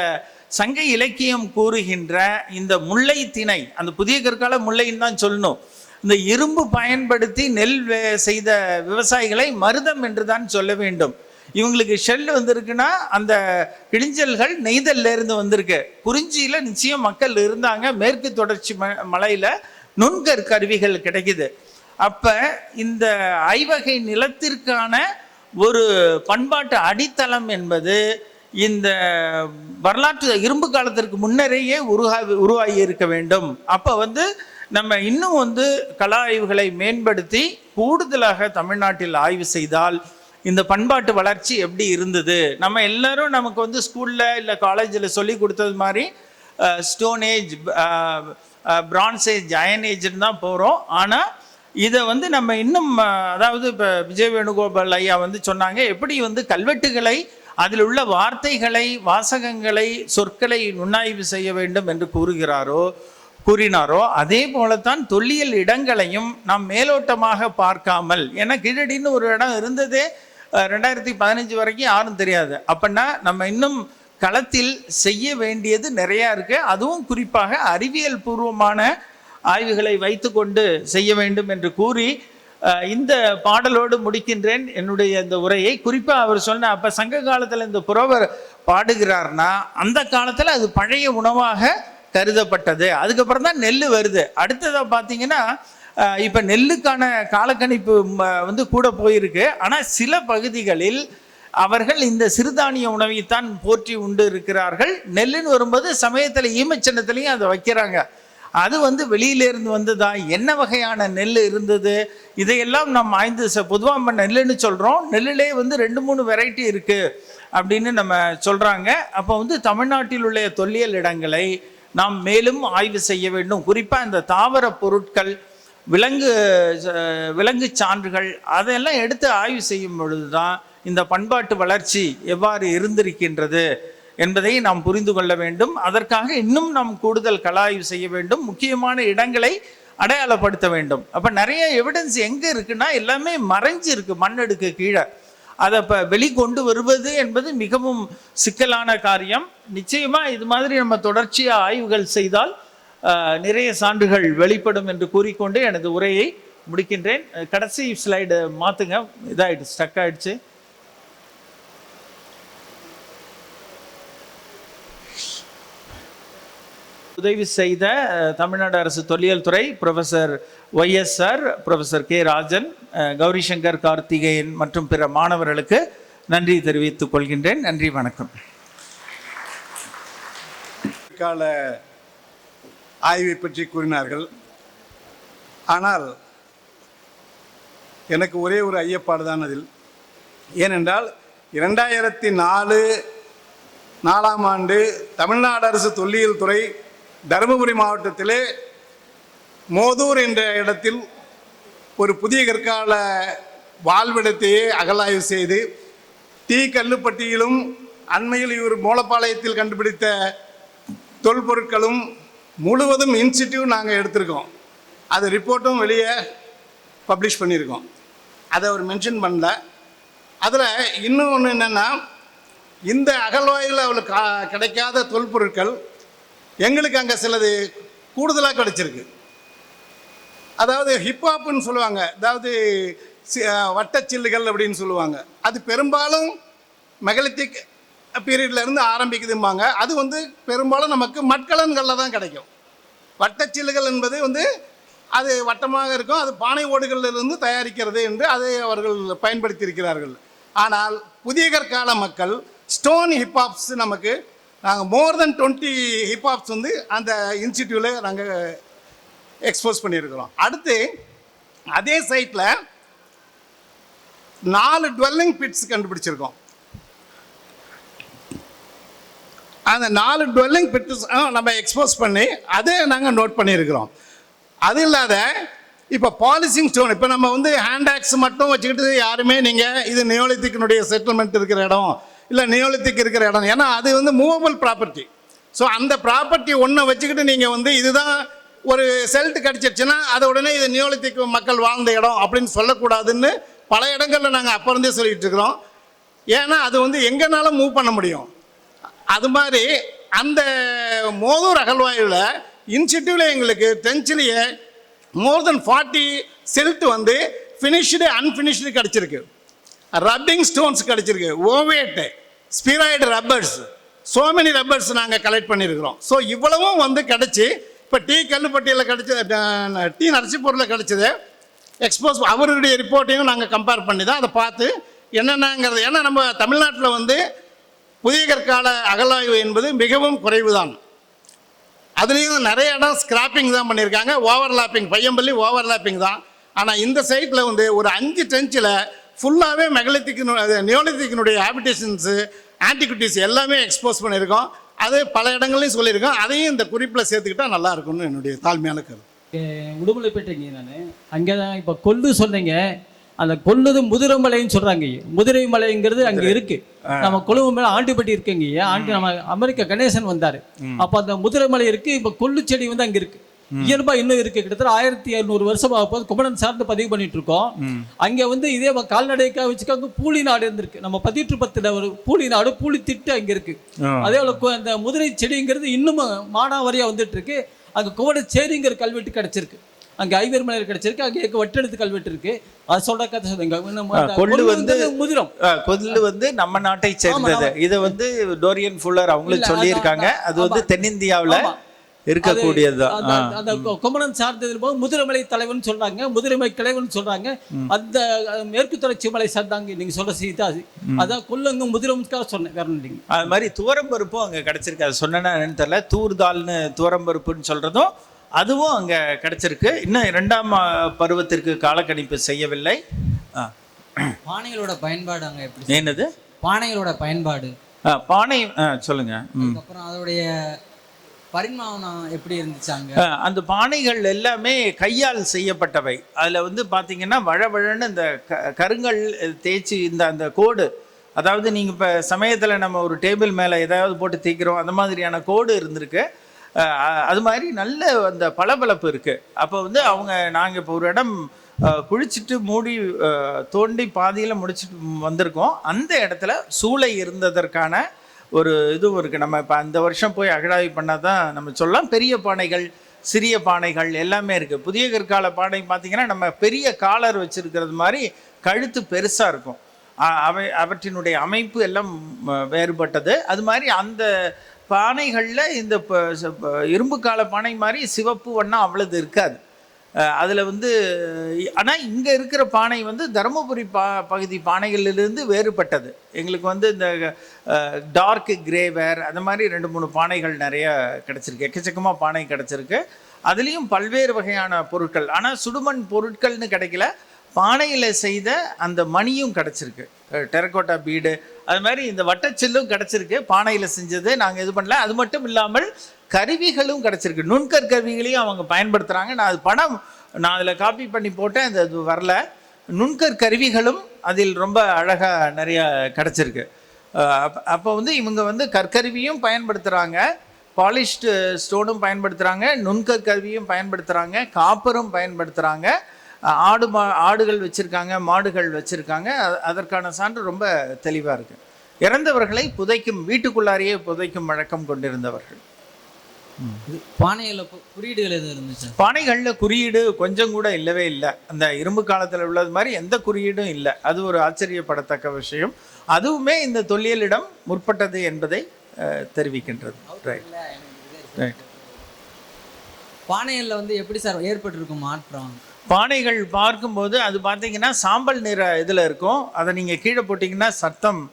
சங்க இலக்கியம் கூறுகின்ற இந்த முல்லை திணை, அந்த புதிய கற்கால முல்லைன்னு தான் சொல்லணும், இந்த இரும்பு பயன்படுத்தி நெல் செய்த விவசாயிகளை மருதம் என்று தான் சொல்ல வேண்டும். இவங்களுக்கு ஷெல் வந்திருக்குன்னா அந்த கிழிஞ்சல்கள் நெய்தல்ல இருந்து வந்திருக்கு. குறிஞ்சியில நிச்சயம் மக்கள் இருந்தாங்க. மேற்கு தொடர்ச்சி மலையில நுண்கற்கருவிகள் கிடைக்குது. அப்ப இந்த ஐவகை நிலத்திற்கான ஒரு பண்பாட்டு அடித்தளம் என்பது இந்த வரலாற்று இரும்பு காலத்திற்கு முன்னரேயே உருவாகி இருக்க வேண்டும். அப்போ வந்து நம்ம இன்னும் வந்து கலா ஆய்வுகளை மேம்படுத்தி கூடுதலாக தமிழ்நாட்டில் ஆய்வு செய்தால் இந்த பண்பாட்டு வளர்ச்சி எப்படி இருந்தது, நம்ம எல்லாரும் நமக்கு வந்து ஸ்கூலில் இல்லை காலேஜில் சொல்லி கொடுத்தது மாதிரி stone age, bronze age, iron ஏஜ்னு தான் போகிறோம். ஆனால் இதை வந்து நம்ம இன்னும், அதாவது இப்போ விஜய் வேணுகோபால் ஐயா வந்து சொன்னாங்க, எப்படி வந்து கல்வெட்டுகளை, அதில் உள்ள வார்த்தைகளை, வாசகங்களை, சொற்களை நுண்ணாய்வு செய்ய வேண்டும் என்று கூறினாரோ அதே போலத்தான் தொல்லியல் இடங்களையும் நாம் மேலோட்டமாக பார்க்காமல், ஏன்னா கீழடின்னு ஒரு இடம் இருந்ததே 2015 வரைக்கும் யாரும் தெரியாது. அப்படின்னா நம்ம இன்னும் களத்தில் செய்ய வேண்டியது நிறையா இருக்கு. அதுவும் குறிப்பாக அறிவியல் பூர்வமான ஆய்வுகளை வைத்து கொண்டு செய்ய வேண்டும் என்று கூறி இந்த பாடலோடு முடிக்கின்றேன் என்னுடைய இந்த உரையை. குறிப்பாக அவர் சொன்ன, அப்போ சங்க காலத்தில் இந்த புறவர் பாடுகிறார்னா அந்த காலத்தில் அது பழைய உணவாக கருதப்பட்டது. அதுக்கப்புறம் தான் நெல் வருது. அடுத்ததாக பார்த்தீங்கன்னா இப்போ நெல்லுக்கான காலக்கணிப்பு வந்து கூட போயிருக்கு. ஆனால் சில பகுதிகளில் அவர்கள் இந்த சிறுதானிய உணவைத்தான் போற்றி உண்டு இருக்கிறார்கள். நெல்லுன்னு வரும்போது சமயத்தில் ஈமச்சின்னத்துலேயும் அதை வைக்கிறாங்க. அது வந்து வெளியிலேருந்து வந்ததா, என்ன வகையான நெல் இருந்தது, இதையெல்லாம் நாம் ஆய்ந்து பொதுவாக நம்ம நெல்லுன்னு சொல்கிறோம். நெல்லிலே வந்து 2-3 வெரைட்டி இருக்குது அப்படின்னு நம்ம சொல்கிறாங்க. அப்போ வந்து தமிழ்நாட்டில் உள்ள தொல்லியல் இடங்களை நாம் மேலும் ஆய்வு செய்ய வேண்டும். குறிப்பாக இந்த தாவர பொருட்கள், விலங்கு சான்றுகள், அதெல்லாம் எடுத்து ஆய்வு செய்யும் பொழுது தான் இந்த பண்பாட்டு வளர்ச்சி எவ்வாறு இருந்திருக்கின்றது என்பதை நாம் புரிந்து கொள்ள வேண்டும். அதற்காக இன்னும் நாம் கூடுதல் கலாய்வு செய்ய வேண்டும். முக்கியமான இடங்களை அடையாளப்படுத்த வேண்டும். அப்போ நிறைய எவிடன்ஸ் எங்கே இருக்குன்னா எல்லாமே மறைஞ்சு இருக்கு மண்ணெடுக்கு கீழே. அதை வெளிக்கொண்டு வருவது என்பது மிகவும் சிக்கலான காரியம். நிச்சயமாக இது மாதிரி நம்ம தொடர்ச்சியாக ஆய்வுகள் செய்தால் நிறைய சான்றுகள் வெளிப்படும் என்று கூறிக்கொண்டு எனது உரையை முடிக்கின்றேன். கடைசி ஸ்லைடு மாற்றுங்க, இதாகிடுச்சு, ஸ்டக் ஆகிடுச்சு. உதவி செய்த தமிழ்நாடு அரசு தொல்லியல் துறை professor YSR, professor K. Rajan, Gauri Shankar, Karthikeyan மற்றும் பிற மாணவர்களுக்கு நன்றி தெரிவித்துக் கொள்கின்றேன். நன்றி, வணக்கம். கால ஆய்வை பற்றி கூறினார்கள். ஆனால் எனக்கு ஒரே ஒரு ஐயப்பாடு தான் அதில். ஏனென்றால் 2004ஆம் ஆண்டு தமிழ்நாடு அரசு தொல்லியல் துறை தருமபுரி மாவட்டத்திலே மோதூர் என்ற இடத்தில் ஒரு புதிய கற்கால வாழ்விடத்தையே அகழாய்வு செய்து டி கல்லுப்பட்டியிலும் அண்மையில் இவர் மூலப்பாளையத்தில் கண்டுபிடித்த தொல்பொருட்களும் முழுவதும் இன்ஸ்டிடியூட் நாங்கள் எடுத்திருக்கோம். அது ரிப்போர்ட்டும் வெளியே பப்ளிஷ் பண்ணியிருக்கோம். அதை அவர் மென்ஷன் பண்ணல. அதில் இன்னும் ஒன்று என்னென்னா, இந்த அகழ்வாய்வில் அவளுக்கு கிடைக்காத தொல்பொருட்கள் எங்களுக்கு அங்கே சிலது கூடுதலாக கிடைச்சிருக்கு. அதாவது ஹிப்ஹாப்னு சொல்லுவாங்க, அதாவது வட்டச்சில்லுகள் அப்படின்னு சொல்லுவாங்க. அது பெரும்பாலும் மெகலித்திக் பீரியட்லேருந்து ஆரம்பிக்குதும்பாங்க. அது பெரும்பாலும் நமக்கு மட்கலன்களில் தான் கிடைக்கும். வட்டச்சில்லுகள் என்பது அது வட்டமாக இருக்கும், அது பானை ஓடுகளிலிருந்து தயாரிக்கிறது என்று அதை அவர்கள் பயன்படுத்தியிருக்கிறார்கள். ஆனால் புதிய கற்கால மக்கள் ஸ்டோன் ஹிப்ஹாப்ஸ் நமக்கு நாங்கள் மோர் தென் 20 ஹிப்ஹாப்ஸ் அந்த இன்ஸ்டிடியூட்டில் நாங்கள் எக்ஸ்போஸ் பண்ணியிருக்கிறோம். அடுத்து அதே சைட்டில் 4 டுவெல்லிங் பிட்ஸ் கண்டுபிடிச்சிருக்கோம். அந்த 4 டுவெல்லிங் பிட்ஸ் நம்ம எக்ஸ்போஸ் பண்ணி அதே நாங்கள் நோட் பண்ணியிருக்கிறோம். அது இல்லாத இப்போ பாலிசிங் ஸ்டோன், இப்போ நம்ம ஹேண்ட் ஆக்ஸ் மட்டும் வச்சுக்கிட்டு யாருமே நீங்கள் இது நியோலித்திக்கினுடைய செட்டில்மெண்ட் இருக்கிற இடம் இல்லை நியோலித்திக் இருக்கிற இடம், ஏன்னா அது மூவபிள் ப்ராப்பர்ட்டி. ஸோ அந்த ப்ராப்பர்ட்டி ஒன்றை வச்சுக்கிட்டு நீங்கள் இதுதான் ஒரு செல்ட் கிடச்சிருச்சுன்னா அதை உடனே இது நியோலித்திக் மக்கள் வாழ்ந்த இடம் அப்படின்னு சொல்லக்கூடாதுன்னு பல இடங்களில் நாங்கள் அப்போ இருந்தே சொல்லிகிட்டு இருக்கிறோம். ஏன்னா அது எங்கேனாலும் மூவ் பண்ண முடியும். அது மாதிரி அந்த மோதூர் அகழ்வாய்வில் இன்ஸ்டிடியூவில் எங்களுக்கு டென்ச்சிலேயே மோர் தென் 40 செல்ட் ஃபினிஷ்டு அன்ஃபினிஷ்டு கிடச்சிருக்கு. ரப்பிங் ஸ்டோன்ஸ் கிடச்சிருக்கு, ஓவேட்டு, ஸ்பிராய்டு ரப்பர்ஸ், சோ மெனி ரப்பர்ஸ் நாங்கள் கலெக்ட் பண்ணியிருக்கிறோம். ஸோ இவ்வளவும் கிடச்சி இப்போ டி கல்லுப்பட்டியில் கிடச்சது, டி நரசிப்பூரில் கிடச்சது எக்ஸ்போஸ் அவருடைய ரிப்போர்ட்டையும் நாங்கள் கம்பேர் பண்ணி தான் அதை பார்த்து என்னென்னங்கிறது. ஏன்னா நம்ம தமிழ்நாட்டில் புதிய கற்கால அகழாய்வு என்பது மிகவும் குறைவு தான். அதுலேயும் நிறைய இடம் ஸ்கிராப்பிங் தான் பண்ணியிருக்காங்க, ஓவர்லாப்பிங், பையம்பள்ளி ஓவர்லாப்பிங் தான். ஆனால் இந்த சைட்டில் ஒரு 5 டென்ச்சில் ஃபுல்லாகவே நியோலித்திக்கினுடைய ஹேபிடேஷன்ஸு, ஆன்டிகுட்டிஸ் எல்லாமே எக்ஸ்போஸ் பண்ணியிருக்கோம். அது பல இடங்கள்லையும் சொல்லியிருக்கோம். அதையும் இந்த குறிப்பில் சேர்த்துக்கிட்டால் நல்லா இருக்கும்னு என்னுடைய தாழ்மையான கருத்து. உடுமலைப்பேட்டைங்க நான் அங்கே தான் இப்போ கொல்லு சொன்னீங்க. அந்த கொல்லுது முதிரமலைன்னு சொல்கிறாங்க. முதிரை மலைங்கிறது அங்கே இருக்குது. நம்ம கொழும்பு மேலே ஆண்டிப்பட்டி இருக்குங்க. நம்ம அமெரிக்கா கணேசன் வந்தார். அப்போ அந்த முதிரைமலை இருக்குது. இப்போ கொல்லு செடி அங்கே இருக்குது. இயல்பாக இன்னும் இருக்குது. கிட்டத்தட்ட 1700 வருஷமாக போது குமரன் சார்ந்து பதிவு பண்ணிட்டு இருக்கோம். அங்கே இதே கால்நடைக்காக வச்சுக்காங்க பூலி நாடு இருந்திருக்கு. நம்ம 1810 ஒரு பூலி நாடு, பூலி திட்டு அங்கே இருக்கு. அதே போல அந்த முதிரை செடிங்கிறது இன்னும் மானாவாரியாக வந்துட்டு இருக்கு. அங்கே கோவடச்சேரிங்கிற கல்வெட்டு கிடைச்சிருக்கு. அங்கே ஐவர் மலையில் கிடைச்சிருக்கு. அங்கே வட்டெழுத்து கல்வெட்டு இருக்கு. அது சொல்ற கதை சொல்லுங்க. கொல்லு முதிரம் கொல்லு நம்ம நாட்டை சேர்ந்தது. இதை டோரியன் ஃபுல்லர் அவங்களுக்கு சொல்லியிருக்காங்க. அது தென்னிந்தியாவில் இருக்கக்கூடியதுதான். அந்த குமரன் சார்ந்தது போது முதிரமலை தலைவன் சொல்றாங்க, முதிரமலை கிளைவன் சொல்றாங்க. அந்த மேற்கு தொடர்ச்சி மலை சார்ந்தாங்க. நீங்க சொல்ற சீதா அதான் கொல்லுங்க முதிரமுக்காக சொன்னேன், வேற இல்லைங்க. அது மாதிரி துவரம்பருப்பும் அங்கே கிடைச்சிருக்கு. அது சொன்னா என்னன்னு தெரியல. தூர்தால்னு துவரம்பருப்புன்னு சொல்றதும் அதுவும் அங்கே கிடைச்சிருக்கு. இன்னும் 2ஆம் பருவத்திற்கு காலக்கணிப்பு செய்யவில்லை. பானைகளோட பயன்பாடு அங்கே எப்படி? என்னது பானைகளோட பயன்பாடு? பானை சொல்லுங்க. அப்புறம் அதோடைய பரிமாணம் எப்படி இருந்துச்சாங்க? அந்த பானைகள் எல்லாமே கையால் செய்யப்பட்டவை. அதில் பார்த்தீங்கன்னா வழவழன்னு இந்த கருங்கல் தேய்ச்சி அந்த கோடு, அதாவது நீங்கள் இப்போ சமயத்தில் நம்ம ஒரு டேபிள் மேலே ஏதாவது போட்டு தேய்க்கிறோம், அந்த மாதிரியான கோடு இருந்திருக்கு. அது மாதிரி நல்ல அந்த பளபளப்பு இருக்குது. அப்போ நாங்கள் இப்போ ஒரு இடம் குழிச்சிட்டு மூடி தோண்டி பாதியில் முடிச்சுட்டு வந்திருக்கோம். அந்த இடத்துல சூளை இருந்ததற்கான ஒரு இதுவும் இருக்குது. நம்ம இப்போ அந்த வருஷம் போய் அகழாய்வு பண்ணால் தான் நம்ம சொல்லலாம். பெரிய பானைகள், சிறிய பானைகள் எல்லாமே இருக்குது. புதிய கற்கால பானை பார்த்திங்கன்னா நம்ம பெரிய காலர் வச்சுருக்கிறது மாதிரி கழுத்து பெருசாக இருக்கும். அவற்றினுடைய அமைப்பு எல்லாம் வேறுபட்டது. அது மாதிரி அந்த பானைகளில் இந்த இரும்பு கால பானை மாதிரி சிவப்பு வண்ணம் அவ்வளவு இருக்காது. அதில் வந்து ஆனால் இங்கே இருக்கிற பானை வந்து தருமபுரி பகுதி பானைகளிலிருந்து வேறுபட்டது. எங்களுக்கு வந்து இந்த டார்க் கிரேவேர் அந்த மாதிரி 2-3 பானைகள் நிறைய கிடச்சிருக்கு. எக்கச்சக்கமாக பானை கிடச்சிருக்கு. அதுலேயும் பல்வேறு வகையான பொருட்கள். ஆனால் சுடுமண் பொருட்கள்னு கிடைக்கல. பானையில் செய்த அந்த மணியும் கிடச்சிருக்கு. டெரக்கோட்டா பீடு அது மாதிரி இந்த வட்டச்சில்லும் கிடச்சிருக்கு. பானையில் செஞ்சது நாங்கள் இது பண்ணல. அது மட்டும் இல்லாமல் கருவிகளும் கிடச்சிருக்கு. நுண்கற் கருவிகளையும் அவங்க பயன்படுத்துகிறாங்க. நான் அது படம் நான் அதில் காப்பி பண்ணி போட்டேன். அது வரல. நுண்கற் கருவிகளும் அதில் ரொம்ப அழகாக நிறையா கிடச்சிருக்கு. அப்போ வந்து இவங்க வந்து கற்கருவியும் பயன்படுத்துகிறாங்க, பாலிஷ்டு ஸ்டோனும் பயன்படுத்துகிறாங்க, நுண்கற் கருவியும் பயன்படுத்துகிறாங்க, காப்பரும் பயன்படுத்துகிறாங்க, ஆடுகள் வச்சுருக்காங்க, மாடுகள் வச்சுருக்காங்க. அதற்கான சான்று ரொம்ப தெளிவாக இருக்குது. இறந்தவர்களை புதைக்கும், வீட்டுக்குள்ளாரையே புதைக்கும் வழக்கம் கொண்டிருந்தவர்கள். பானைகளில் குறியீடுகள் எதுவும் இருந்துச்சு? பானைகளில் குறியீடு கொஞ்சம் கூட இல்லவே இல்லை. அந்த இரும்பு காலத்தில் உள்ளது மாதிரி எந்த குறியீடும் இல்லை. அது ஒரு ஆச்சரியப்படத்தக்க விஷயம். அதுவுமே இந்த தொல்லியலிடம் முற்பட்டது என்பதை தெரிவிக்கின்றது. Right right. பானைகளில் வந்து எப்படி சார் ஏற்பட்டிருக்கும் மாற்றம்? பானைகள் பார்க்கும்போது அது பார்த்தீங்கன்னா சாம்பல் நிற இதில் இருக்கும். அதை நீங்கள் கீழே போட்டிங்கன்னா சத்தம்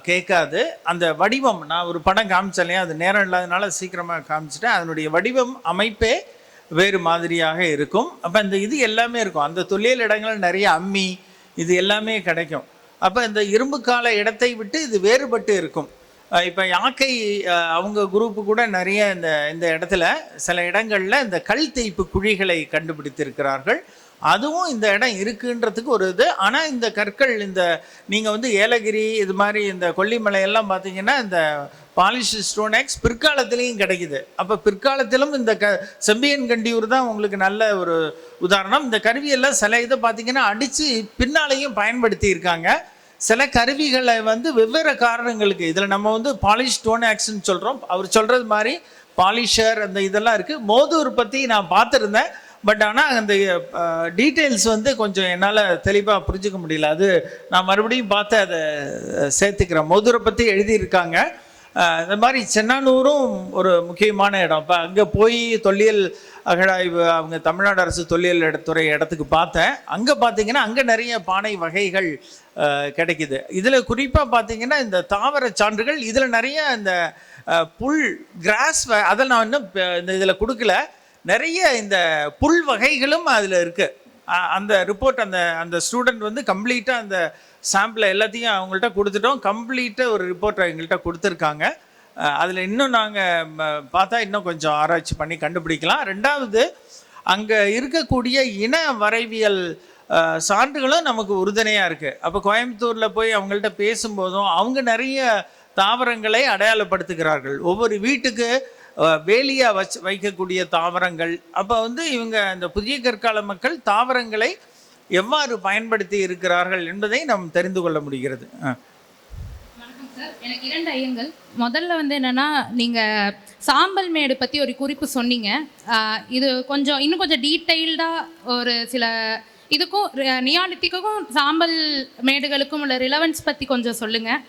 கேட்காது. அந்த வடிவம் நான் ஒரு படம் காமிச்சலையே, அது நேரம் இல்லாதனால சீக்கிரமாக காமிச்சிட்டேன். அதனுடைய வடிவம் அமைப்பே வேறு மாதிரியாக இருக்கும். அப்போ இந்த இது எல்லாமே இருக்கும். அந்த தொல்லியல் இடங்கள் நிறைய அம்மி இது எல்லாமே கிடைக்கும். அப்போ இந்த இரும்பு கால இடத்தை விட்டு இது வேறுபட்டு இருக்கும். இப்போ யாக்கை அவங்க குரூப்பு கூட நிறைய இந்த இடத்துல சில இடங்களில் இந்த கல் தேய்ப்பு குழிகளை கண்டுபிடித்திருக்கிறார்கள். அதுவும் இந்த இடம் இருக்குன்றதுக்கு ஒரு இது. ஆனால் இந்த கற்கள் இந்த நீங்கள் வந்து ஏலகிரி இது மாதிரி இந்த கொல்லிமலையெல்லாம் பார்த்தீங்கன்னா இந்த பாலிஷ் ஸ்டோன் எக்ஸ் பிற்காலத்திலையும் கிடைக்குது. அப்போ பிற்காலத்திலும் இந்த செம்பியன் கண்டியூர் தான் உங்களுக்கு நல்ல ஒரு உதாரணம். இந்த கருவியெல்லாம் சில இதை பார்த்தீங்கன்னா அடித்து பின்னாலேயும் பயன்படுத்தி இருக்காங்க. சில கருவிகளை வந்து வெவ்வேறு காரணங்களுக்கு இதில் நம்ம வந்து பாலிஷ் ஸ்டோன் ஆக்ஸ்ன்னு சொல்கிறோம். அவர் சொல்கிறது மாதிரி பாலிஷர் அந்த இதெல்லாம் இருக்குது. மோதூர் பற்றி நான் பார்த்துருந்தேன். பட் ஆனால் அந்த டீட்டெயில்ஸ் வந்து கொஞ்சம் என்னால் தெளிவாக புரிஞ்சுக்க முடியல. அது நான் மறுபடியும் பார்த்து அதை சேர்த்துக்கிறேன். மோதூரை பற்றி எழுதியிருக்காங்க. இந்த மாதிரி சென்னானூரும் ஒரு முக்கியமான இடம். இப்போ அங்கே போய் தொல்லியல் அகழாய்வு அவங்க தமிழ்நாடு அரசு தொல்லியல் துறை இடத்துக்கு பார்த்தேன். அங்கே பார்த்தீங்கன்னா அங்கே நிறைய பானை வகைகள் கிடைக்குது. இதில் குறிப்பாக பார்த்தீங்கன்னா இந்த தாவர சான்றுகள் இதில் நிறைய இந்த புல் கிராஸ் அதை நான் இன்னும் இந்த இதில் கொடுக்கல. நிறைய இந்த புல் வகைகளும் அதில் இருக்குது. அந்த ரிப்போர்ட் அந்த ஸ்டூடெண்ட் வந்து கம்ப்ளீட்டாக அந்த சாம்பிளை எல்லாத்தையும் அவங்கள்ட்ட கொடுத்துட்டோம். கம்ப்ளீட்டாக ஒரு ரிப்போர்ட்டை எங்கள்கிட்ட கொடுத்துருக்காங்க. அதில் இன்னும் நாங்கள் பார்த்தா இன்னும் கொஞ்சம் ஆராய்ச்சி பண்ணி கண்டுபிடிக்கலாம். ரெண்டாவது அங்கே இருக்கக்கூடிய இன வரைவியல் சான்றுகளும் நமக்கு உறுதுணையாக இருக்குது. அப்போ கோயம்புத்தூரில் போய் அவங்கள்ட்ட பேசும்போதும் அவங்க நிறைய தாவரங்களை அடையாளப்படுத்துகிறார்கள். ஒவ்வொரு வீட்டுக்கு வேலியாக வைக்கக்கூடிய தாவரங்கள். அப்போ வந்து இவங்க இந்த புதிய கற்கால மக்கள் தாவரங்களை எவ்வாறு பயன்படுத்தி இருக்கிறார்கள் என்பதை நாம் தெரிந்து கொள்ள முடிகிறது. வணக்கம் சார், எனக்கு 2 ஐயங்கள். முதல்ல வந்து என்னன்னா, நீங்கள் சாம்பல் மேடு பற்றி ஒரு குறிப்பு சொன்னீங்க. இது இன்னும் கொஞ்சம் டீட்டெயில்டாக ஒரு சில இதுக்கும் நியாலித்திக்கும் சாம்பல் மேடுகளுக்கும் உள்ள ரிலவன்ஸ் பற்றி கொஞ்சம் சொல்லுங்கள்.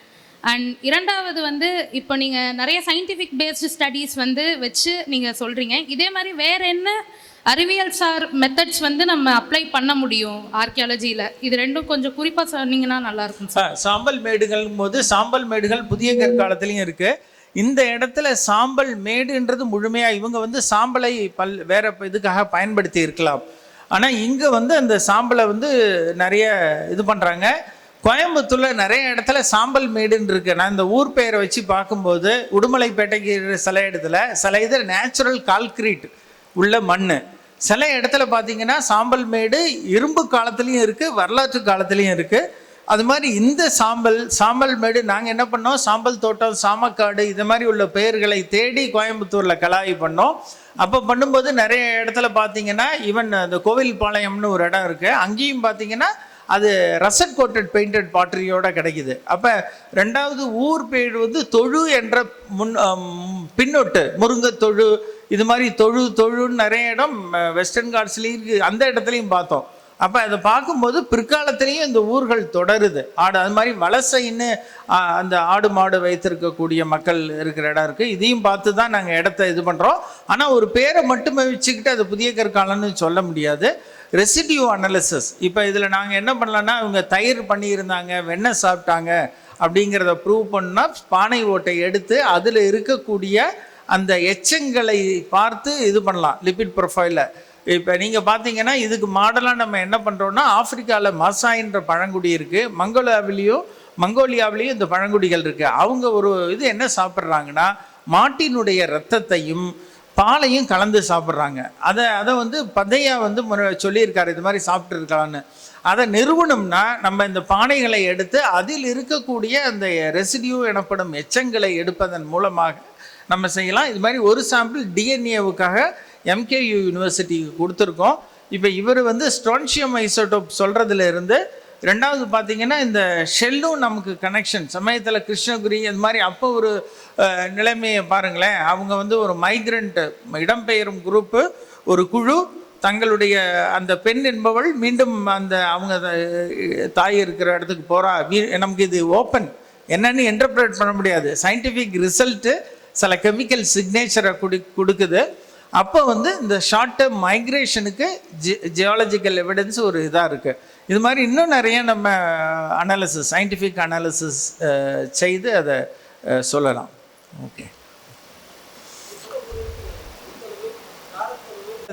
அண்ட் இரண்டாவது வந்து இப்போ நீங்கள் நிறைய சயின்டிஃபிக் பேஸ்டு ஸ்டடீஸ் வந்து வச்சு நீங்கள் சொல்கிறீங்க. இதே மாதிரி வேறு என்ன அறிவியல் சார் மெத்தட்ஸ் வந்து நம்ம அப்ளை பண்ண முடியும் ஆர்கியாலஜியில்? இது ரெண்டும் கொஞ்சம் குறிப்பாக சொன்னீங்கன்னா நல்லாயிருக்கும் சார். சாம்பல் மேடுகள் போது சாம்பல் மேடுகள் புதிய கற்காலத்துலேயும் இருக்குது. இந்த இடத்துல சாம்பல் மேடுன்றது முழுமையாக இவங்க வந்து சாம்பலை வேற இதுக்காக பயன்படுத்தி இருக்கலாம். ஆனால் இங்கே வந்து அந்த சாம்பலை வந்து நிறைய இது பண்ணுறாங்க. கோயம்புத்தூரில் நிறைய இடத்துல சாம்பல் மேடுன்னு இருக்குது. நான் இந்த ஊர் பெயரை வச்சு பார்க்கும்போது உடுமலைப்பேட்டைக்கு சில இதில் நேச்சுரல் கால்கிரீட் உள்ள மண். சில இடத்துல பார்த்தீங்கன்னா சாம்பல் மேடு இரும்பு காலத்துலேயும் இருக்குது, வரலாற்று காலத்துலேயும் இருக்குது. அது மாதிரி இந்த சாம்பல் மேடு நாங்கள் என்ன பண்ணோம், சாம்பல் தோட்டம், சாமக்காடு இது மாதிரி உள்ள பெயர்களை தேடி கோயம்புத்தூரில் கலாய் பண்ணோம். அப்போ பண்ணும்போது நிறைய இடத்துல பார்த்தீங்கன்னா ஈவன் அந்த கோவில்பாளையம்னு ஒரு இடம் இருக்குது, அங்கேயும் பார்த்தீங்கன்னா அது ரசட் கோட்டட் பெயிண்டட் பாட்டரியோட கிடைக்குது. அப்போ ரெண்டாவது ஊர் பேர் வந்து தொழு என்ற பின்னொட்டு, முருங்கை தொழு இது மாதிரி தொழுன்னு நிறைய இடம் வெஸ்டர்ன் காட்ஸ்லேயும் இருக்குது, அந்த இடத்துலையும் பார்த்தோம். அப்போ அதை பார்க்கும்போது பிற்காலத்திலையும் இந்த ஊர்கள் தொடருது. அது மாதிரி வலசைன்னு அந்த ஆடு மாடு வைத்திருக்கக்கூடிய மக்கள் இருக்கிற இடம் இருக்குது. இதையும் பார்த்து தான் நாங்கள் இடத்த இது பண்ணுறோம். ஆனால் ஒரு பேரை மட்டுமே வச்சுக்கிட்டு அது புதிய கற்காலம்னு சொல்ல முடியாது. ரெசிடியூ அனாலிசிஸ், இப்போ இதில் நாங்கள் என்ன பண்ணலான்னா, இவங்க தயிர் பண்ணியிருந்தாங்க, வெண்ணெய் சாப்பிட்டாங்க அப்படிங்கிறத ப்ரூவ் பண்ணால் பானை ஓட்டை எடுத்து அதில் இருக்கக்கூடிய அந்த எச்சங்களை பார்த்து இது பண்ணலாம் லிபிட் ப்ரொஃபைலில். இப்போ நீங்கள் பார்த்தீங்கன்னா இதுக்கு மாடலாக நம்ம என்ன பண்ணுறோன்னா, ஆப்பிரிக்காவில் மாசாயின்ற பழங்குடி இருக்குது, மங்கோலியாவிலையும் இந்த பழங்குடிகள் இருக்குது. அவங்க ஒரு இது என்ன சாப்பிட்றாங்கன்னா, மாட்டினுடைய இரத்தத்தையும் பாலையும் கலந்து சாப்பிட்றாங்க. அதை வந்து பதையா வந்து சொல்லியிருக்காரு இது மாதிரி சாப்பிட்ருக்கலான்னு. அதை நிறுவனம்னா நம்ம இந்த பானைகளை எடுத்து அதில் இருக்கக்கூடிய அந்த ரெசிடியூ எனப்படும் எச்சங்களை எடுப்பதன் மூலமாக நம்ம செய்யலாம். இது மாதிரி ஒரு சாம்பிள் டிஎன்ஏவுக்காக MKU யூனிவர்சிட்டிக்கு கொடுத்துருக்கோம். இப்போ இவர் வந்து ஸ்ட்ரோன்ஷியம் ஐசோடோப் சொல்கிறதுல இருந்து, ரெண்டாவது பார்த்தீங்கன்னா இந்த ஷெல்லும் நமக்கு கனெக்ஷன். சமயத்தில் கிருஷ்ணகிரி அது மாதிரி அப்போ ஒரு நிலைமையை பாருங்களேன். அவங்க வந்து ஒரு மைக்ரண்ட் இடம்பெயரும் குரூப்பு, ஒரு குழு, தங்களுடைய அந்த பெண் என்பவள் மீண்டும் அந்த அவங்க தாய் இருக்கிற இடத்துக்கு போகிறா. நமக்கு இது ஓப்பன், என்னன்னு இன்டர்பிரேட் பண்ண முடியாது. சயின்டிஃபிக் ரிசல்ட்டு சில கெமிக்கல் சிக்னேச்சரை கொடுக்குது. அப்போ வந்து இந்த ஷார்ட் டேர்ம் மைக்ரேஷனுக்கு ஜியாலஜிக்கல் எவிடன்ஸ் ஒரு இதாக இருக்குது. இது மாதிரி இன்னும் நிறைய நம்ம அனாலிசிஸ், சயின்டிஃபிக் அனாலிசிஸ் செய்து அதை சொல்லலாம். ஓகே,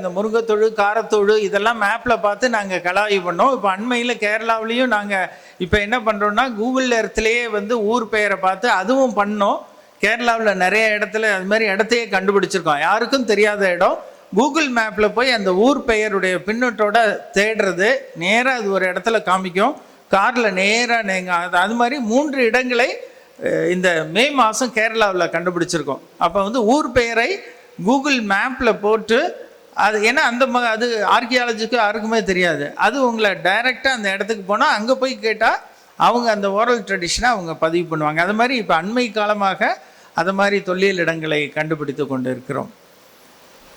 இந்த முருங்கைத்தொழு, காரத்தொழு இதெல்லாம் மேப்பில் பார்த்து நாங்கள் கலாய்வு பண்ணோம். இப்போ அண்மையில் கேரளாவிலையும் நாங்கள் இப்போ என்ன பண்ணுறோன்னா, கூகுள் எர்த்லேயே வந்து ஊர் பெயரை பார்த்து அதுவும் பண்ணோம். கேரளாவில் நிறைய இடத்துல அது மாதிரி இடத்தையே கண்டுபிடிச்சிருக்கோம். யாருக்கும் தெரியாத இடம். கூகுள் மேப்பில் போய் அந்த ஊர் பெயருடைய பின்னோட்டோட தேடுறது, நேராக அது ஒரு இடத்துல காமிக்கும். காரில் நேராக நீங்கள் அது மாதிரி 3 இடங்களை இந்த மே மாதம் கேரளாவில் கண்டுபிடிச்சிருக்கோம். அப்போ வந்து ஊர் பெயரை கூகுள் மேப்பில் போட்டு அது ஏன்னா அது ஆர்கியாலஜிக்கு யாருக்குமே தெரியாது. அது உங்களை டைரெக்டாக அந்த இடத்துக்கு போனால் அங்கே போய் கேட்டால் அவங்க அந்த ஓரல் ட்ரெடிஷனை அவங்க பதிவு பண்ணுவாங்க. அது மாதிரி இப்போ அண்மை காலமாக அது மாதிரி தொல்லியல் இடங்களை கண்டுபிடித்து கொண்டு இருக்கிறோம்.